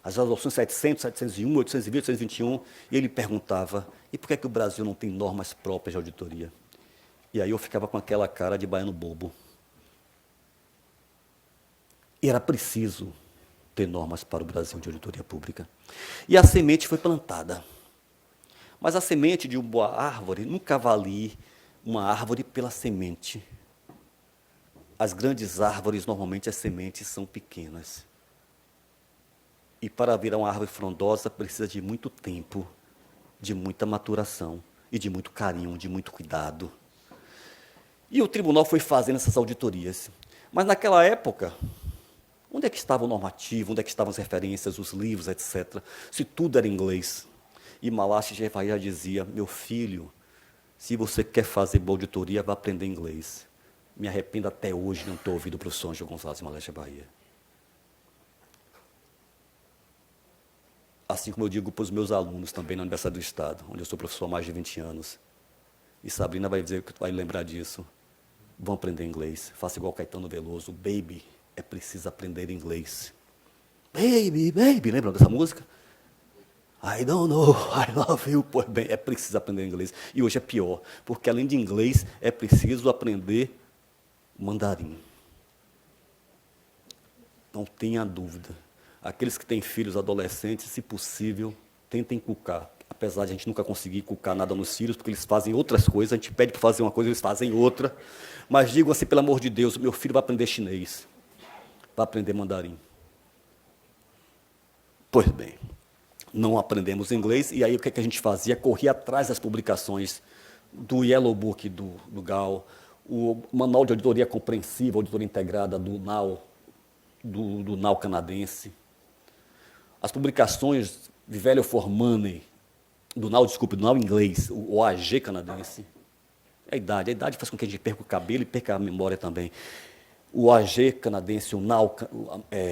as resoluções 700, 701, 820, 821, e ele perguntava, e por que o Brasil não tem normas próprias de auditoria? E aí eu ficava com aquela cara de baiano bobo. E era preciso ter normas para o Brasil de auditoria pública. E a semente foi plantada. Mas a semente de uma boa árvore nunca avalie uma árvore pela semente. As grandes árvores, normalmente, as sementes são pequenas. E para virar uma árvore frondosa, precisa de muito tempo, de muita maturação e de muito carinho, de muito cuidado. E o tribunal foi fazendo essas auditorias. Mas, naquela época, onde é que estava o normativo, onde é que estavam as referências, os livros, etc., se tudo era em inglês? E Malache Echevarria dizia, meu filho, se você quer fazer boa auditoria, vá aprender inglês. Me arrependo até hoje de não ter ouvido o professor Ângelo Gonzalez Malache Echevarria. Assim como eu digo para os meus alunos também na Universidade do Estado, onde eu sou professor há mais de 20 anos. E Sabrina vai dizer que vai lembrar disso. Vão aprender inglês. Faça igual Caetano Veloso. Baby, é preciso aprender inglês. Baby, baby. Lembram dessa música? I don't know, I love you. Pois bem, é preciso aprender inglês. E hoje é pior, porque além de inglês, é preciso aprender mandarim. Não tenha dúvida. Aqueles que têm filhos adolescentes, se possível, tentem inculcar. Apesar de a gente nunca conseguir inculcar nada nos filhos, porque eles fazem outras coisas, a gente pede para fazer uma coisa, eles fazem outra. Mas digam assim, pelo amor de Deus, meu filho vai aprender chinês, vai aprender mandarim. Pois bem, não aprendemos inglês, e aí o que, que a gente fazia? Corria atrás das publicações do Yellow Book do GAL, o Manual de Auditoria Compreensiva, Auditoria Integrada do NAL, do NAL canadense, as publicações de Value for Money, do NAL inglês, o OAG canadense. A idade faz com que a gente perca o cabelo e perca a memória também. O OAG canadense, o NAL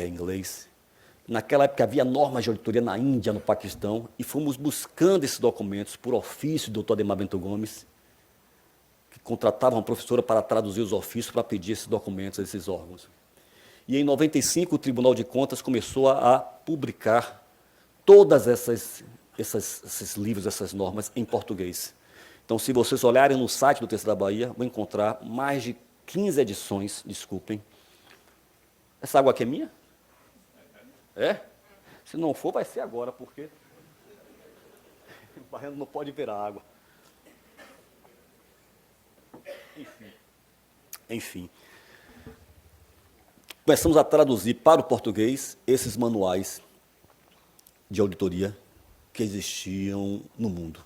inglês. Naquela época havia normas de auditoria na Índia, no Paquistão, e fomos buscando esses documentos por ofício do Dr. Ademar Bento Gomes, que contratava uma professora para traduzir os ofícios para pedir esses documentos a esses órgãos. E em 95 o Tribunal de Contas começou a publicar todas esses livros, essas normas em português. Então, se vocês olharem no site do TC da Bahia, vão encontrar mais de 15 edições, desculpem. Essa água aqui é minha? É? Se não for, vai ser agora, porque o baiano não pode ver a água. Enfim. Começamos a traduzir para o português esses manuais de auditoria que existiam no mundo.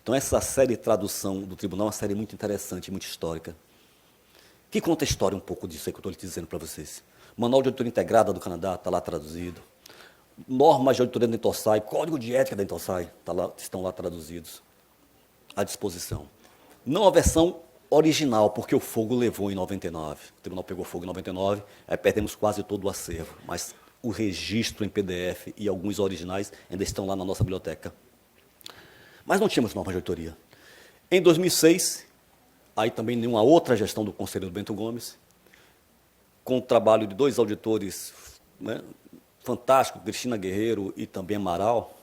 Então, essa série de tradução do tribunal é uma série muito interessante, muito histórica, que conta a história um pouco disso aí que eu estou lhe dizendo para vocês. Manual de Auditoria Integrada do Canadá está lá traduzido. Normas de auditoria da Intosai, Código de Ética da Intosai estão lá traduzidos à disposição. Não a versão original, porque o fogo levou em 99. O tribunal pegou fogo em 99, aí perdemos quase todo o acervo, mas o registro em PDF e alguns originais ainda estão lá na nossa biblioteca. Mas não tínhamos norma de auditoria. Em 2006, aí também nenhuma outra gestão do conselheiro Bento Gomes, com o trabalho de dois auditores, né, fantásticos, Cristina Guerreiro e também Amaral,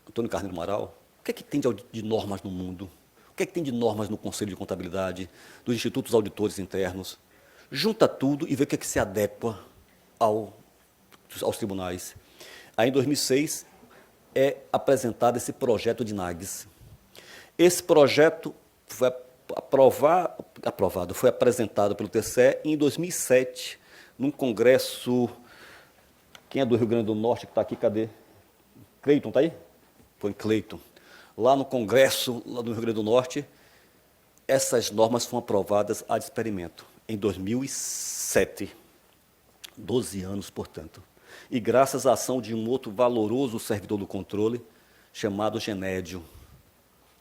Antônio Carneiro Amaral. O que é que tem de normas no mundo? O que é que tem de normas no Conselho de Contabilidade, dos institutos auditores internos? Junta tudo e vê o que é que se adequa aos tribunais. Aí, em 2006, é apresentado esse projeto de NAGs. Esse projeto foi aprovado, foi apresentado pelo TCE em 2007, num congresso. Quem é do Rio Grande do Norte que está aqui? Cadê? Cleiton, está aí? Foi em Cleiton. Lá no congresso lá do Rio Grande do Norte, essas normas foram aprovadas a experimento, em 2007. 12 anos, portanto. E graças à ação de um outro valoroso servidor do controle, chamado Genédio,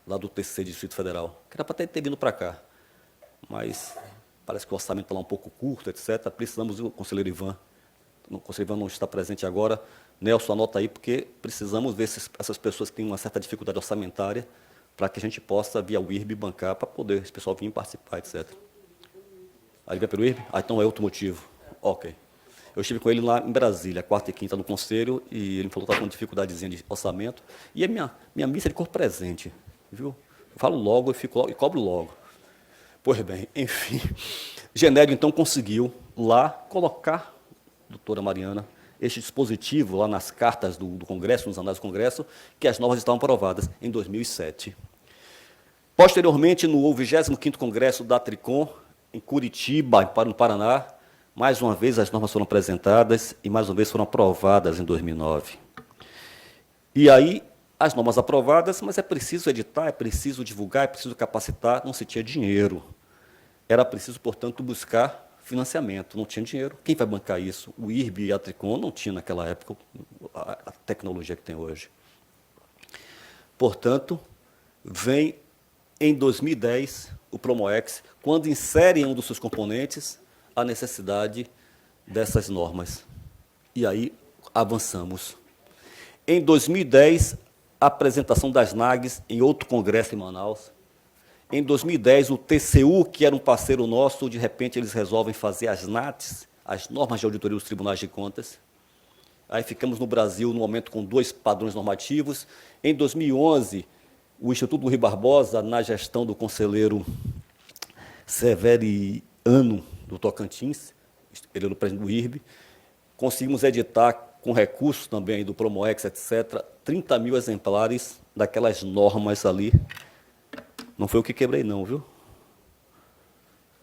lá do TC Distrito Federal, que era para ter vindo para cá, mas parece que o orçamento está lá um pouco curto, etc. Precisamos do conselheiro Ivan. O conselheiro Ivan não está presente agora. Nelson, anota aí, porque precisamos ver essas pessoas que têm uma certa dificuldade orçamentária para que a gente possa, via o IRB, bancar, para poder esse pessoal vir participar, etc. Aí vai pelo IRB? Então é outro motivo. Ok. Eu estive com ele lá em Brasília, quarta e quinta no conselho, e ele me falou que estava com dificuldadezinha de orçamento, e a minha missa de cor presente, viu? Eu falo logo e cobro logo. Pois bem, enfim. Genédio, então, conseguiu lá colocar, doutora Mariana, este dispositivo lá nas cartas do Congresso, nos anais do Congresso, que as normas estavam aprovadas em 2007. Posteriormente, no 25º Congresso da Tricom, em Curitiba, no Paraná, mais uma vez as normas foram apresentadas e mais uma vez foram aprovadas em 2009. E aí, as normas aprovadas, mas é preciso editar, é preciso divulgar, é preciso capacitar, não se tinha dinheiro. Era preciso, portanto, buscar financiamento, não tinha dinheiro. Quem vai bancar isso? O IRB e a Tricom não tinha naquela época a tecnologia que tem hoje. Portanto, vem em 2010 o Promoex, quando insere em um dos seus componentes a necessidade dessas normas. E aí avançamos. Em 2010, a apresentação das NAGs em outro congresso em Manaus. Em 2010, o TCU, que era um parceiro nosso, de repente eles resolvem fazer as NATs, as normas de auditoria dos tribunais de contas. Aí ficamos no Brasil, no momento, com 2 padrões normativos. Em 2011, o Instituto Rui Barbosa, na gestão do conselheiro Severiano do Tocantins, ele era o presidente do IRB, conseguimos editar, com recursos também do Promoex, etc., 30 mil exemplares daquelas normas ali. Não foi eu que quebrei, não, viu?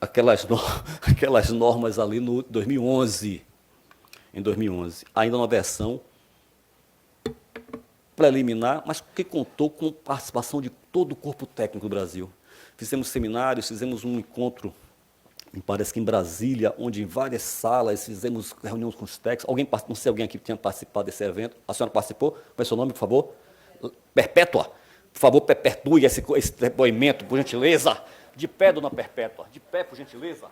Aquelas normas ali no 2011. Em 2011. Ainda uma versão preliminar, mas que contou com participação de todo o corpo técnico do Brasil. Fizemos seminários, fizemos um encontro, me parece que em Brasília, onde em várias salas fizemos reuniões com os técnicos. Não sei alguém aqui que tinha participado desse evento. A senhora participou? Qual é o seu nome, por favor? Perpétua. Por favor, perpetue esse depoimento, por gentileza. De pé, dona Perpétua. De pé, por gentileza.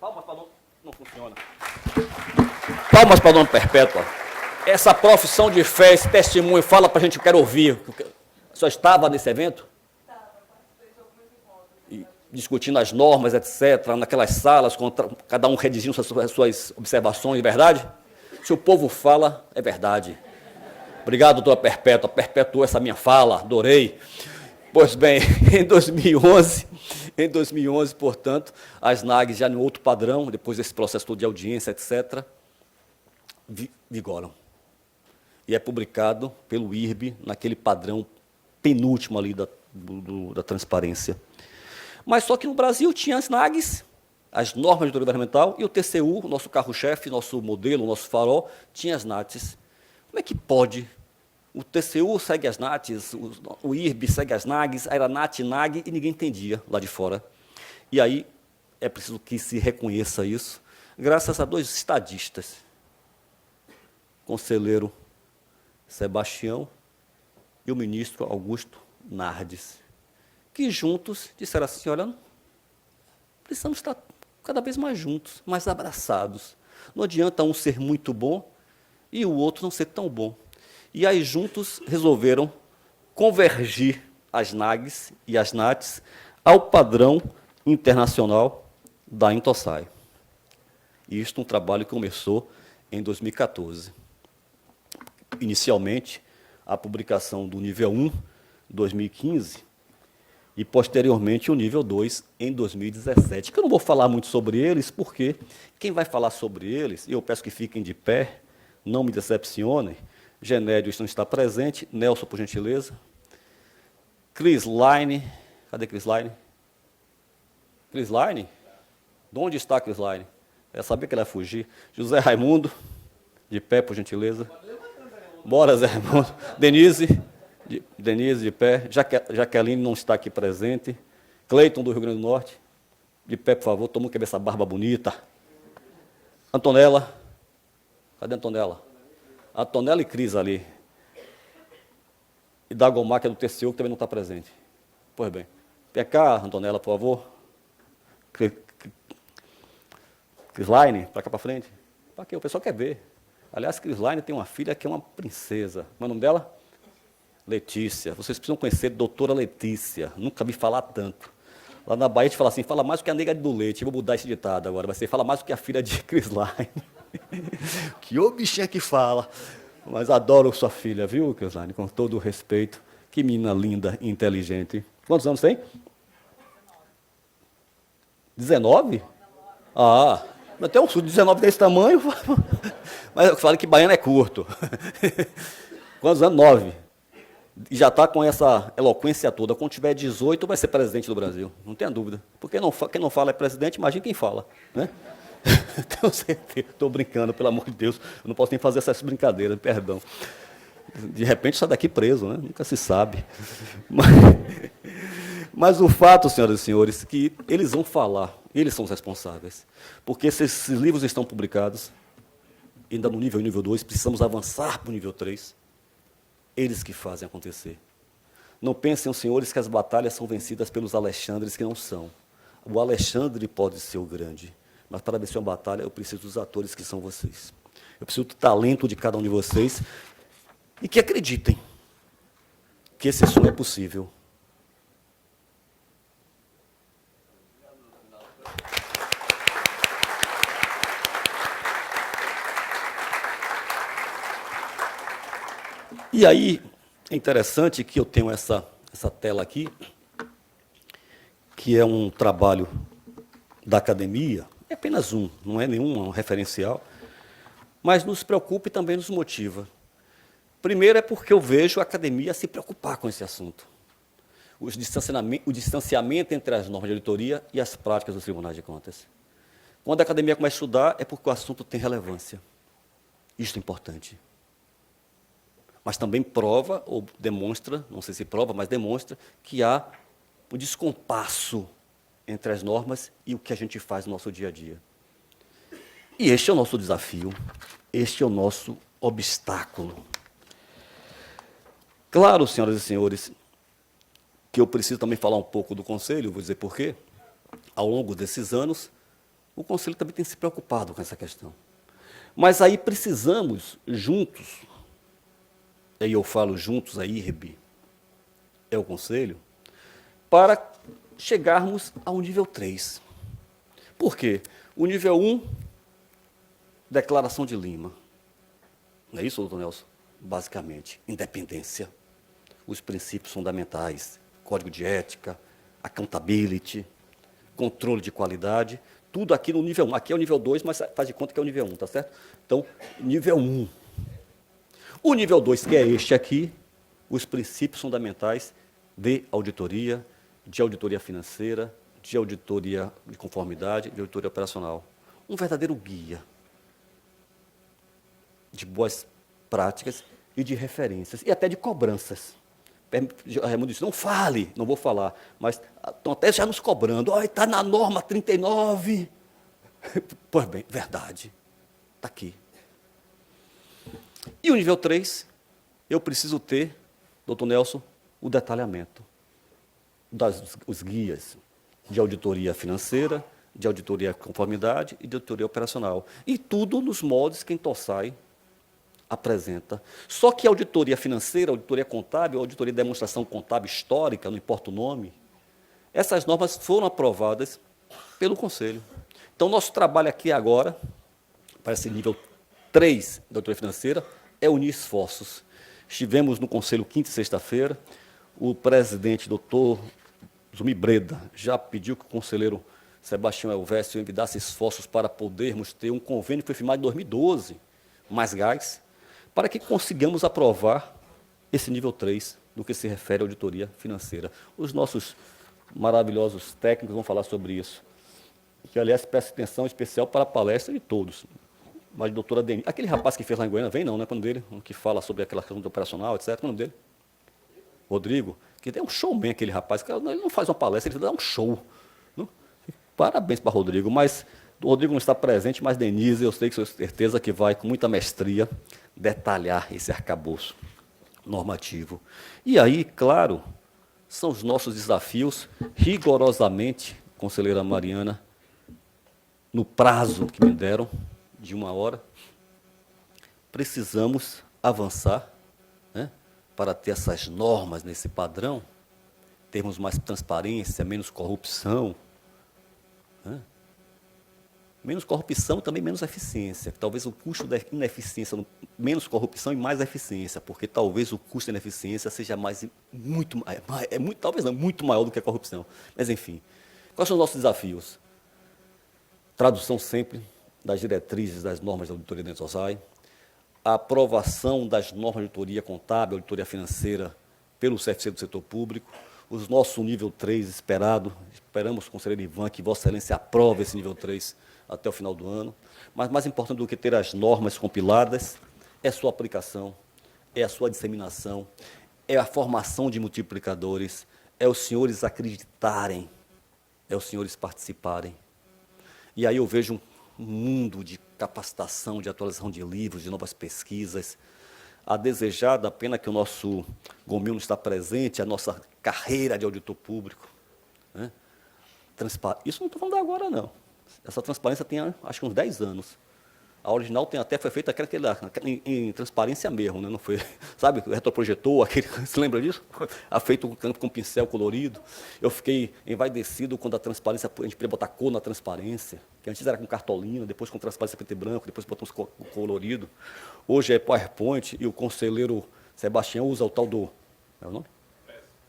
Palmas para não funciona. Palmas para a dona Perpétua. Essa profissão de fé, esse testemunho, fala para a gente, eu quero ouvir. A senhora estava nesse evento? Discutindo as normas, etc., naquelas salas, cada um redigindo suas observações, é verdade? Se o povo fala, é verdade. Obrigado, doutora Perpétua, perpetuou essa minha fala, adorei. Pois bem, em 2011, portanto, as NAGs já em outro padrão, depois desse processo todo de audiência, etc., vigoram. E é publicado pelo IRB naquele padrão penúltimo ali da transparência. Mas só que no Brasil tinha as NAGs, as normas de autoridade governamental, e o TCU, o nosso carro-chefe, nosso modelo, nosso farol, tinha as NATs. Como é que pode? O TCU segue as NATs, o IRB segue as NAGs, era NAT, NAG, e ninguém entendia lá de fora. E aí é preciso que se reconheça isso, graças a 2 estadistas, conselheiro Sebastião e o ministro Augusto Nardes, que juntos disseram assim, olha, precisamos estar cada vez mais juntos, mais abraçados. Não adianta um ser muito bom e o outro não ser tão bom. E aí juntos resolveram convergir as NAGs e as NATs ao padrão internacional da Intosai. Isto é um trabalho que começou em 2014. Inicialmente, a publicação do nível 1, 2015, e, posteriormente, o nível 2, em 2017. Que eu não vou falar muito sobre eles, porque quem vai falar sobre eles, e eu peço que fiquem de pé, não me decepcionem, Genédio não está presente, Nelson, por gentileza, Cris Line, cadê Cris Line? Cris Line? De onde está Cris Line? Eu sabia que ele ia fugir. José Raimundo, de pé, por gentileza. Bora, Zé Raimundo. Denise, de pé. Jaqueline não está aqui presente. Cleiton, do Rio Grande do Norte. De pé, por favor. Todo mundo quer ver essa barba bonita. Antonella. Cadê a Antonella? Antonella e Cris ali. E Dagomar, que é do TCU, que também não está presente. Pois bem. Vem cá, Antonella, por favor. Crisline, para cá para frente. Para quê? O pessoal quer ver. Aliás, Crisline tem uma filha que é uma princesa. Como é o nome dela? Letícia. Vocês precisam conhecer a doutora Letícia. Nunca vi falar tanto. Lá na Bahia a gente fala assim, fala mais do que a nega do leite. Eu vou mudar esse ditado agora. Vai ser, fala mais do que a filha de Crisline. Que ô bichinha que fala. Mas adoro sua filha, viu, Crisline? Com todo o respeito. Que menina linda e inteligente. Quantos anos tem? 19? Ah, até um 19 desse tamanho. Mas eu falo que baiano é curto. Quantos anos? 9. E já está com essa eloquência toda. Quando tiver 18, vai ser presidente do Brasil. Não tenha dúvida. Porque quem não fala é presidente, imagina quem fala. Né? Tenho certeza. Estou brincando, pelo amor de Deus. Eu não posso nem fazer essas brincadeiras, perdão. De repente sai daqui preso, né? Nunca se sabe. Mas o fato, senhoras e senhores, que eles vão falar, eles são os responsáveis. Porque se esses livros estão publicados, ainda no nível 2, precisamos avançar para o nível 3. Eles que fazem acontecer. Não pensem, os senhores, que as batalhas são vencidas pelos Alexandres, que não são. O Alexandre pode ser o grande, mas para vencer uma batalha, eu preciso dos atores que são vocês. Eu preciso do talento de cada um de vocês e que acreditem que esse sonho é possível. E aí, é interessante que eu tenho essa tela aqui, que é um trabalho da academia, é apenas um, não é nenhum referencial, mas nos preocupa e também nos motiva. Primeiro é porque eu vejo a academia se preocupar com esse assunto. O distanciamento entre as normas de auditoria e as práticas dos tribunais de contas. Quando a academia começa a estudar, é porque o assunto tem relevância. Isto é importante. Mas também prova, ou demonstra, não sei se prova, mas demonstra, que há um descompasso entre as normas e o que a gente faz no nosso dia a dia. E este é o nosso desafio, este é o nosso obstáculo. Claro, senhoras e senhores, que eu preciso também falar um pouco do Conselho, vou dizer por quê. Ao longo desses anos, o Conselho também tem se preocupado com essa questão. Mas aí precisamos, juntos, aí eu falo juntos, a IRB é o Conselho, para chegarmos ao nível 3. Por quê? O nível 1, Declaração de Lima. Não é isso, doutor Nelson? Basicamente, independência, os princípios fundamentais, código de ética, accountability, controle de qualidade, tudo aqui no nível 1. Aqui é o nível 2, mas faz de conta que é o nível 1, tá certo? Então, nível 1. O nível 2, que é este aqui, os princípios fundamentais de auditoria financeira, de auditoria de conformidade, de auditoria operacional. Um verdadeiro guia de boas práticas e de referências, e até de cobranças. Raimundo disse, não fale, não vou falar, mas estão até já nos cobrando, está na norma 39. Pois bem, verdade, está aqui. E o nível 3, eu preciso ter, doutor Nelson, o detalhamento os guias de auditoria financeira, de auditoria de conformidade e de auditoria operacional. E tudo nos moldes que a Intosai apresenta. Só que a auditoria financeira, a auditoria contábil, a auditoria de demonstração contábil histórica, não importa o nome, essas normas foram aprovadas pelo Conselho. Então, nosso trabalho aqui agora, para esse nível 3 da auditoria financeira, é unir esforços. Estivemos no Conselho quinta e sexta-feira, o presidente, doutor Zumi Breda, já pediu que o conselheiro Sebastião Elvésio enviasse esforços para podermos ter um convênio que foi firmado em 2012, mais gás, para que consigamos aprovar esse nível 3 do que se refere à auditoria financeira. Os nossos maravilhosos técnicos vão falar sobre isso. Que, aliás, preste atenção especial para a palestra de todos. Mas, doutora Denise, aquele rapaz que fez lá em Goiânia, vem não, né? Quando dele, que fala sobre aquela questão do operacional, etc. Qual é o nome dele? Rodrigo, que é um showman aquele rapaz. Ele não faz uma palestra, ele dá um show. Não? Parabéns para Rodrigo, mas o Rodrigo não está presente, mas Denise, eu sei que tenho certeza que vai, com muita mestria, detalhar esse arcabouço normativo. E aí, claro, são os nossos desafios, rigorosamente, conselheira Mariana, no prazo que me deram, de 1 hora, precisamos avançar, né, para ter essas normas nesse padrão, termos mais transparência, menos corrupção, né? Menos corrupção, também menos eficiência. Talvez o custo da ineficiência, menos corrupção e mais eficiência, porque talvez o custo da ineficiência seja talvez não, muito maior do que a corrupção. Mas, enfim, quais são os nossos desafios? Tradução sempre das diretrizes das normas da auditoria da Intosai, a aprovação das normas de auditoria contábil, auditoria financeira pelo CFC do setor público, o nosso nível 3 esperamos, conselheiro Ivan, que Vossa Excelência aprove esse nível 3 até o final do ano, mas mais importante do que ter as normas compiladas é a sua aplicação, é a sua disseminação, é a formação de multiplicadores, é os senhores acreditarem, é os senhores participarem. E aí eu vejo um mundo de capacitação, de atualização de livros, de novas pesquisas, a desejada, pena que o nosso Gomil não está presente, a nossa carreira de auditor público, né? Isso não estou falando agora, não. Essa transparência tem, acho que uns 10 anos. A original foi feita em transparência mesmo, né? Não foi, sabe, o retroprojetor, você lembra disso? Feito com pincel colorido. Eu fiquei envaidecido quando a transparência, a gente podia botar cor na transparência, que antes era com cartolina, depois com transparência preto e branco, depois botamos colorido. Hoje é PowerPoint e o conselheiro Sebastião usa o tal do... É o nome?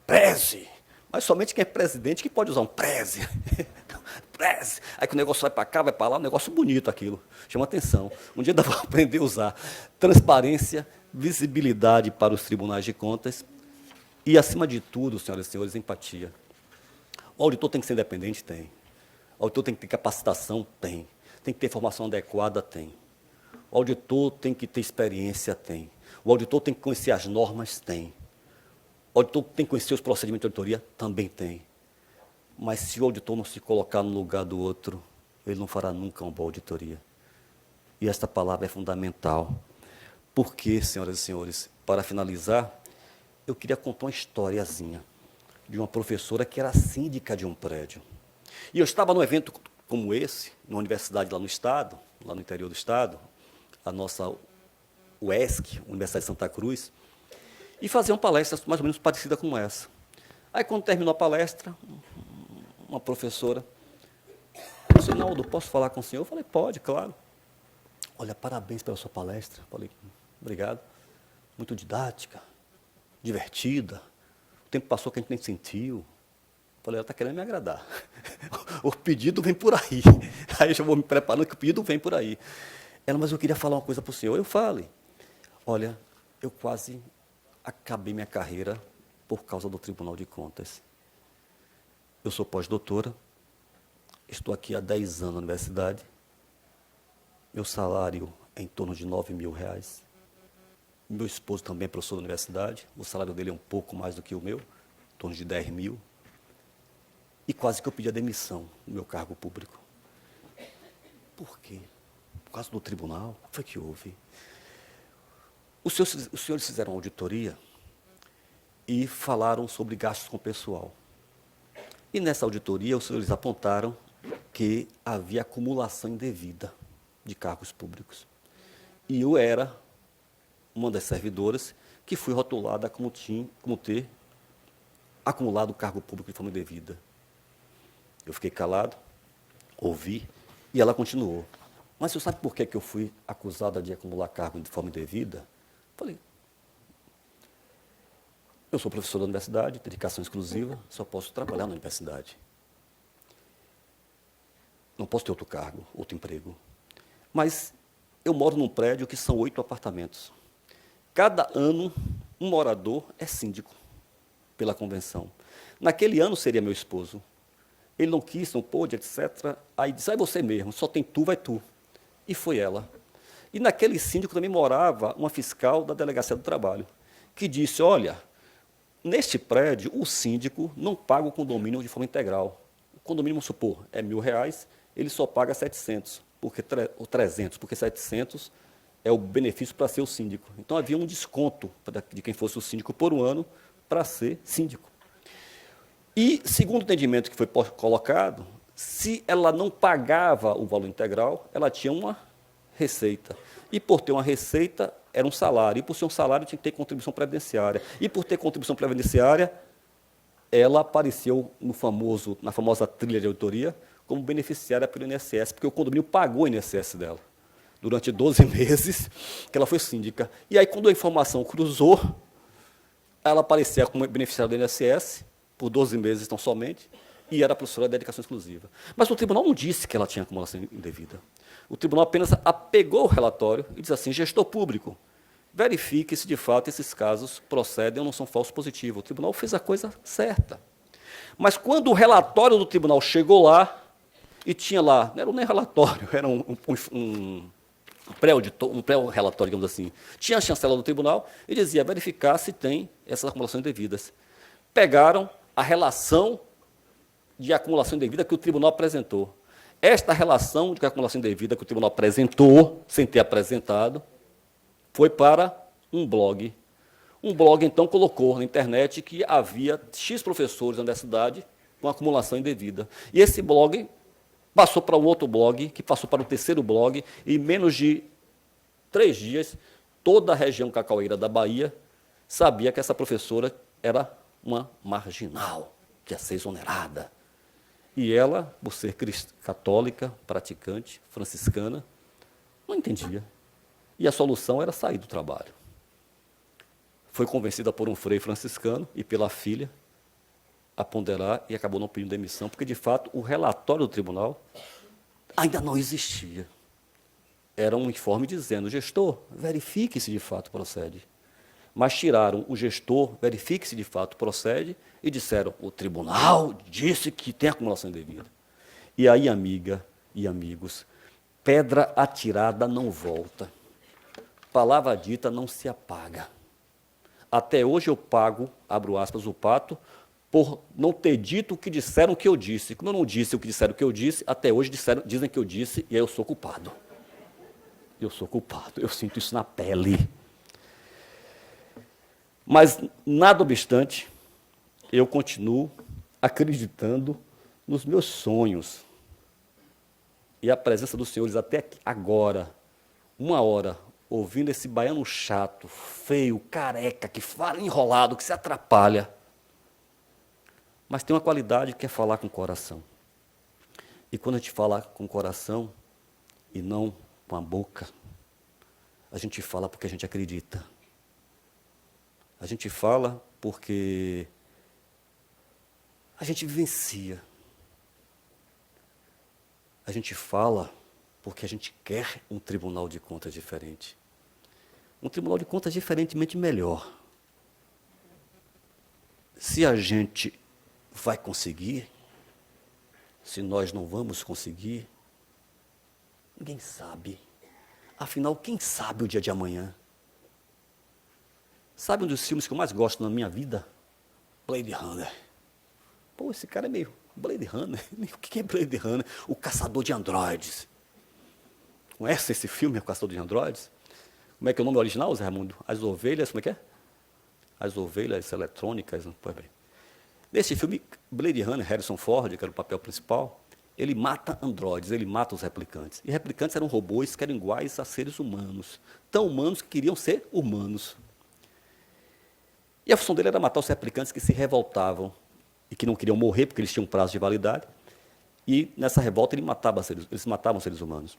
Preze. Mas somente quem é presidente que pode usar um preze. Preze. Aí que o negócio vai para cá, vai para lá, um negócio bonito aquilo. Chama atenção. Um dia ainda vou aprender a usar. Transparência, visibilidade para os tribunais de contas e, acima de tudo, senhoras e senhores, empatia. O auditor tem que ser independente? Tem. O auditor tem que ter capacitação? Tem. Tem que ter formação adequada? Tem. O auditor tem que ter experiência? Tem. O auditor tem que conhecer as normas? Tem. O auditor tem que conhecer os procedimentos de auditoria? Também tem. Mas se o auditor não se colocar no lugar do outro, ele não fará nunca uma boa auditoria. E esta palavra é fundamental. Porque, senhoras e senhores, para finalizar, eu queria contar uma historiazinha de uma professora que era síndica de um prédio. E eu estava num evento como esse, numa universidade lá no estado, lá no interior do estado, a nossa UESC, Universidade de Santa Cruz, e fazia uma palestra mais ou menos parecida com essa. Aí, quando terminou a palestra, uma professora disse: Naldo, posso falar com o senhor? Eu falei: pode, claro. Olha, parabéns pela sua palestra. Eu falei: obrigado. Muito didática, divertida. O tempo passou que a gente nem sentiu. Eu falei: ela está querendo me agradar. O pedido vem por aí. Aí eu já vou me preparando que o pedido vem por aí. Ela: mas eu queria falar uma coisa para o senhor. Eu falei: olha, eu quase acabei minha carreira por causa do Tribunal de Contas. Eu sou pós-doutora, estou aqui há 10 anos na universidade, meu salário é em torno de R$9.000. Meu esposo também é professor da universidade, o salário dele é um pouco mais do que o meu, em torno de 10 mil, e quase que eu pedi a demissão do meu cargo público. Por quê? Por causa do tribunal? O que foi que houve? Os senhores fizeram uma auditoria e falaram sobre gastos com o pessoal. E nessa auditoria, os senhores apontaram que havia acumulação indevida de cargos públicos. E eu era uma das servidoras que fui rotulada como ter acumulado cargo público de forma indevida. Eu fiquei calado, ouvi, e ela continuou. Mas você sabe por que eu fui acusada de acumular cargo de forma indevida? Falei: eu sou professor da universidade, dedicação exclusiva, só posso trabalhar na universidade. Não posso ter outro cargo, outro emprego. Mas eu moro num prédio que são 8 apartamentos. Cada ano, um morador é síndico, pela convenção. Naquele ano seria meu esposo. Ele não quis, não pôde, etc. Aí disse: é você mesmo, só tem tu, vai tu. E foi ela. E naquele síndico também morava uma fiscal da Delegacia do Trabalho, que disse: olha, neste prédio, o síndico não paga o condomínio de forma integral. O condomínio, vamos supor, é R$1.000, ele só paga 700, ou 300, porque 700 é o benefício para ser o síndico. Então, havia um desconto de quem fosse o síndico por um ano para ser síndico. E, segundo o entendimento que foi colocado, se ela não pagava o valor integral, ela tinha uma receita. E, por ter uma receita, era um salário. E, por ser um salário, tinha que ter contribuição previdenciária. E, por ter contribuição previdenciária, ela apareceu na famosa trilha de auditoria como beneficiária pelo INSS, porque o condomínio pagou o INSS dela durante 12 meses que ela foi síndica. E aí, quando a informação cruzou, ela aparecia como beneficiária do INSS por 12 meses, então somente, e era professora de dedicação exclusiva. Mas o tribunal não disse que ela tinha acumulação indevida. O tribunal apenas apegou o relatório e diz assim: gestor público, verifique se de fato esses casos procedem ou não são falsos positivos. O tribunal fez a coisa certa. Mas quando o relatório do tribunal chegou lá, e tinha lá, não era nem relatório, era um pré-relatório, digamos assim, tinha a chancela do tribunal e dizia: verificar se tem essas acumulações indevidas. Pegaram a relação de acumulação indevida que o tribunal apresentou. Esta relação de acumulação indevida que o tribunal apresentou, sem ter apresentado, foi para um blog. Um blog, então, colocou na internet que havia X professores na universidade com acumulação indevida. E esse blog passou para um outro blog, que passou para o terceiro blog, e em menos de 3 dias, toda a região cacaueira da Bahia sabia que essa professora era uma marginal, que ia ser exonerada. E ela, por ser católica, praticante, franciscana, não entendia. E a solução era sair do trabalho. foi convencida por um frei franciscano e pela filha a ponderar e acabou não pedindo demissão, porque, de fato, o relatório do tribunal ainda não existia. Era um informe dizendo, gestor, verifique se de fato procede. Mas tiraram o gestor, verifique se de fato procede, e disseram, o tribunal disse que tem acumulação indevida. E aí, amiga e amigos, pedra atirada não volta. Palavra dita não se apaga. Até hoje eu pago, abro aspas, o pato, por não ter dito o que disseram que eu disse. Como eu não disse o que disseram que eu disse, até hoje dizem que eu disse e aí eu sou culpado. Eu sou culpado, eu sinto isso na pele. Mas, nada obstante, eu continuo acreditando nos meus sonhos. E a presença dos senhores até agora, 1 hora, ouvindo esse baiano chato, feio, careca, que fala enrolado, que se atrapalha, mas tem uma qualidade que é falar com o coração. E quando a gente fala com o coração e não com a boca, a gente fala porque a gente acredita. A gente fala porque a gente vivencia. A gente fala porque a gente quer um tribunal de contas diferente. Um tribunal de contas diferentemente melhor. Se a gente vai conseguir, se nós não vamos conseguir, ninguém sabe. Afinal, quem sabe o dia de amanhã? Sabe um dos filmes que eu mais gosto na minha vida? Blade Runner. Pô, esse cara é meio Blade Runner. O que é Blade Runner? O Caçador de Androides. Conhece esse filme, O Caçador de Androides? Como é que é o nome original, Zé Raimundo? As Ovelhas, como é que é? As Ovelhas Eletrônicas. Pois bem. Nesse filme, Blade Runner, Harrison Ford, que era o papel principal, ele mata androides, ele mata os replicantes. E replicantes eram robôs que eram iguais a seres humanos. Tão humanos que queriam ser humanos. E a função dele era matar os replicantes que se revoltavam e que não queriam morrer, porque eles tinham um prazo de validade. E, nessa revolta, eles matavam seres humanos.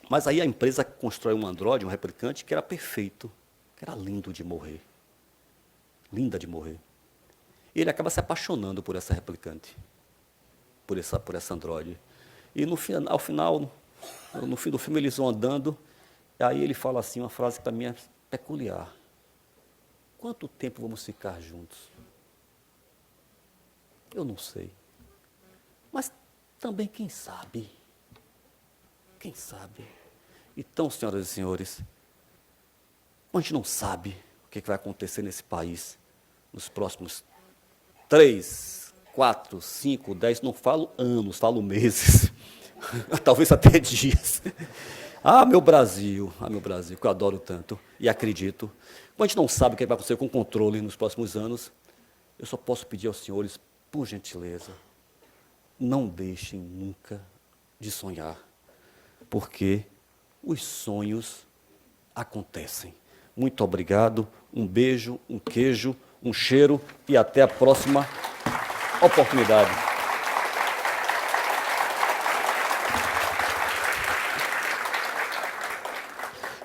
Mas aí a empresa constrói um androide, um replicante, que era perfeito, que era lindo de morrer. Linda de morrer. E ele acaba se apaixonando por essa replicante, por essa androide. E, ao final, no fim do filme, eles vão andando, e aí ele fala assim, uma frase que para mim é peculiar. Quanto tempo vamos ficar juntos? Eu não sei. Mas também quem sabe? Quem sabe? Então, senhoras e senhores, a gente não sabe o que vai acontecer nesse país nos próximos 3, 4, 5, 10, não falo anos, falo meses, talvez até dias. Ah, meu Brasil, que eu adoro tanto e acredito. Como a gente não sabe o que vai acontecer com o controle nos próximos anos, eu só posso pedir aos senhores, por gentileza, não deixem nunca de sonhar, porque os sonhos acontecem. Muito obrigado, um beijo, um queijo, um cheiro e até a próxima oportunidade.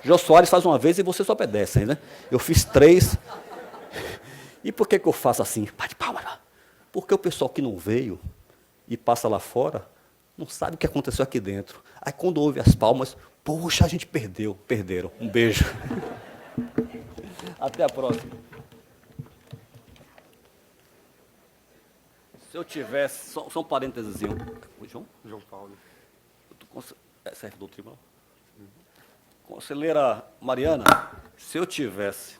Jô Soares faz uma vez e vocês obedecem, né? Eu fiz 3. E por que eu faço assim? Bate palma. Porque o pessoal que não veio e passa lá fora não sabe o que aconteceu aqui dentro. Aí quando ouve as palmas, poxa, a gente perderam. Um beijo. Até a próxima. Se eu tivesse, só um parênteses. João Paulo. Serve do tribunal? Conselheira Mariana, se eu tivesse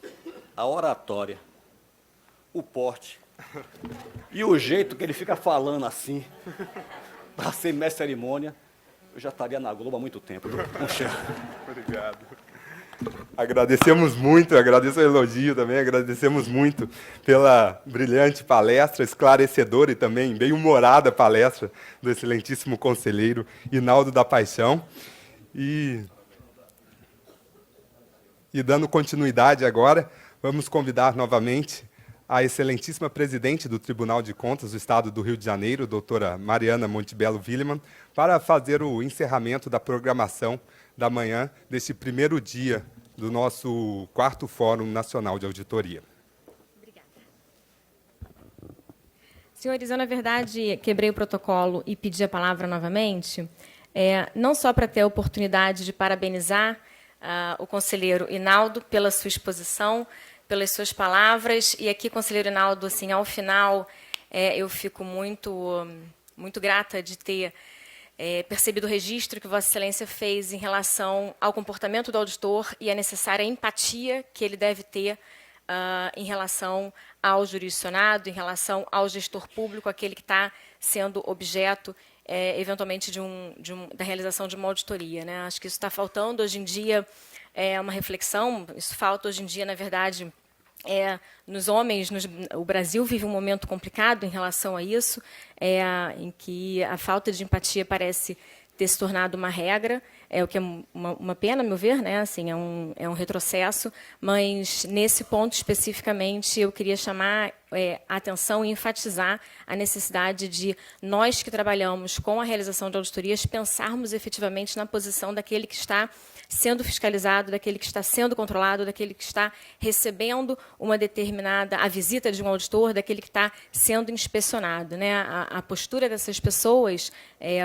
a oratória, o porte e o jeito que ele fica falando assim, para ser mestre cerimônia, eu já estaria na Globo há muito tempo. Obrigado. Agradecemos muito, agradeço o elogio também, agradecemos muito pela brilhante palestra, esclarecedora e também bem-humorada palestra do excelentíssimo conselheiro Hinaldo da Paixão. E dando continuidade agora, vamos convidar novamente a excelentíssima presidente do Tribunal de Contas do Estado do Rio de Janeiro, doutora Mariana Montebello Willemann, para fazer o encerramento da programação da manhã deste primeiro dia do nosso 4º Fórum Nacional de Auditoria. Senhores, eu, na verdade, quebrei o protocolo e pedi a palavra novamente, não só para ter a oportunidade de parabenizar o conselheiro Hinaldo pela sua exposição, pelas suas palavras, e aqui, conselheiro Hinaldo, assim, ao final, eu fico muito grata de ter percebido o registro que Vossa Excelência fez em relação ao comportamento do auditor e a necessária empatia que ele deve ter em relação ao jurisdicionado, em relação ao gestor público, aquele que está sendo objeto, eventualmente, da realização de uma auditoria, né? Acho que isso está faltando hoje em dia, uma reflexão, isso falta hoje em dia, na verdade, nos homens. O Brasil vive um momento complicado em relação a isso, em que a falta de empatia parece ter se tornado uma regra, o que é uma pena, a meu ver, né? Assim, é um retrocesso, mas, nesse ponto especificamente, eu queria chamar a atenção e enfatizar a necessidade de nós que trabalhamos com a realização de auditorias pensarmos efetivamente na posição daquele que está sendo fiscalizado, daquele que está sendo controlado, daquele que está recebendo a visita de um auditor, daquele que está sendo inspecionado, né? A postura dessas pessoas,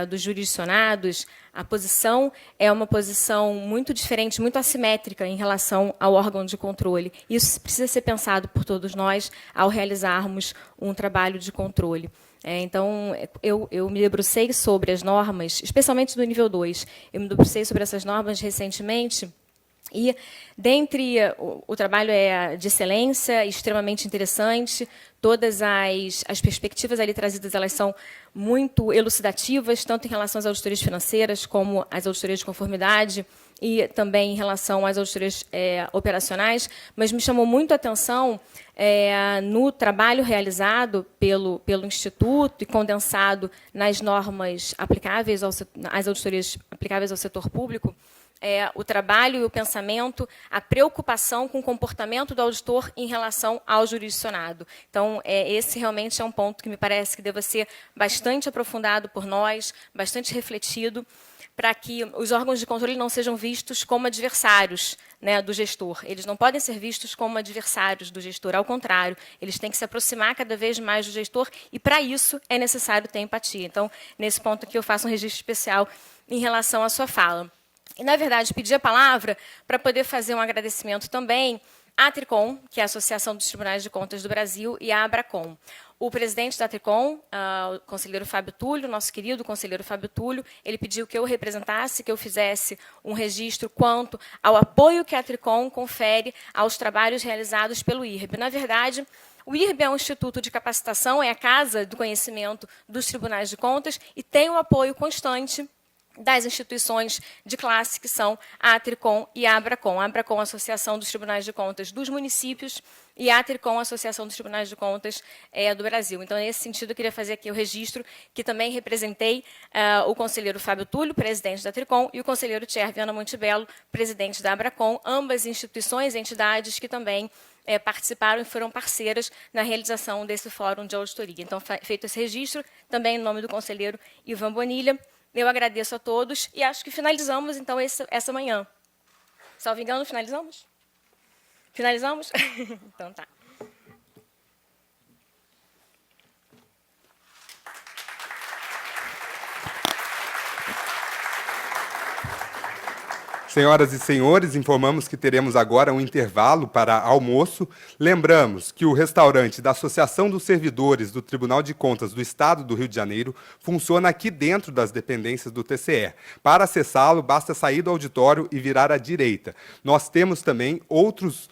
dos jurisdicionados, a posição é uma posição muito diferente, muito assimétrica em relação ao órgão de controle. Isso precisa ser pensado por todos nós ao realizarmos um trabalho de controle. Então, eu me debrucei sobre as normas, especialmente do nível 2. Eu me debrucei sobre essas normas recentemente, e, dentre o trabalho de excelência, extremamente interessante, todas as perspectivas ali trazidas, elas são muito elucidativas, tanto em relação às auditorias financeiras, como às auditorias de conformidade, e também em relação às auditorias operacionais, mas me chamou muito a atenção no trabalho realizado pelo Instituto e condensado nas normas aplicáveis às auditorias aplicáveis ao setor público, o trabalho e o pensamento, a preocupação com o comportamento do auditor em relação ao jurisdicionado. Então, esse realmente é um ponto que me parece que deva ser bastante aprofundado por nós, bastante refletido, para que os órgãos de controle não sejam vistos como adversários, né, do gestor. Eles não podem ser vistos como adversários do gestor, ao contrário, eles têm que se aproximar cada vez mais do gestor, e, para isso, é necessário ter empatia. Então, nesse ponto aqui, eu faço um registro especial em relação à sua fala. E, na verdade, pedi a palavra para poder fazer um agradecimento também à Tricom, que é a Associação dos Tribunais de Contas do Brasil, e à Abracom. O presidente da Tricom, o conselheiro Fábio Túlio, nosso querido conselheiro Fábio Túlio, ele pediu que eu representasse, que eu fizesse um registro quanto ao apoio que a Tricom confere aos trabalhos realizados pelo IRB. Na verdade, o IRB é um instituto de capacitação, é a casa do conhecimento dos tribunais de contas, e tem o apoio constante das instituições de classe, que são a Tricom e a Abracom. A Abracom, a Associação dos Tribunais de Contas dos Municípios, e a Tricom, a Associação dos Tribunais de Contas do Brasil. Então, nesse sentido, eu queria fazer aqui o registro que também representei o conselheiro Fábio Túlio, presidente da Tricom, e o conselheiro Thierry Viana Montebello, presidente da Abracom, ambas instituições, entidades que também participaram e foram parceiras na realização desse fórum de auditoria. Então, feito esse registro, também em nome do conselheiro Ivan Bonilha, eu agradeço a todos e acho que finalizamos, então, essa manhã. Salvo engano, finalizamos? Finalizamos? Então, tá. Senhoras e senhores, informamos que teremos agora um intervalo para almoço. Lembramos que o restaurante da Associação dos Servidores do Tribunal de Contas do Estado do Rio de Janeiro funciona aqui dentro das dependências do TCE. Para acessá-lo, basta sair do auditório e virar à direita. Nós temos também outros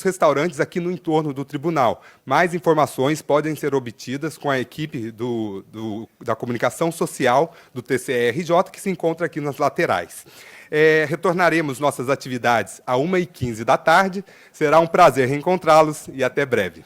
restaurantes aqui no entorno do tribunal. Mais informações podem ser obtidas com a equipe da comunicação social do TCE-RJ, que se encontra aqui nas laterais. Retornaremos nossas atividades às 1h15 da tarde. Será um prazer reencontrá-los e até breve.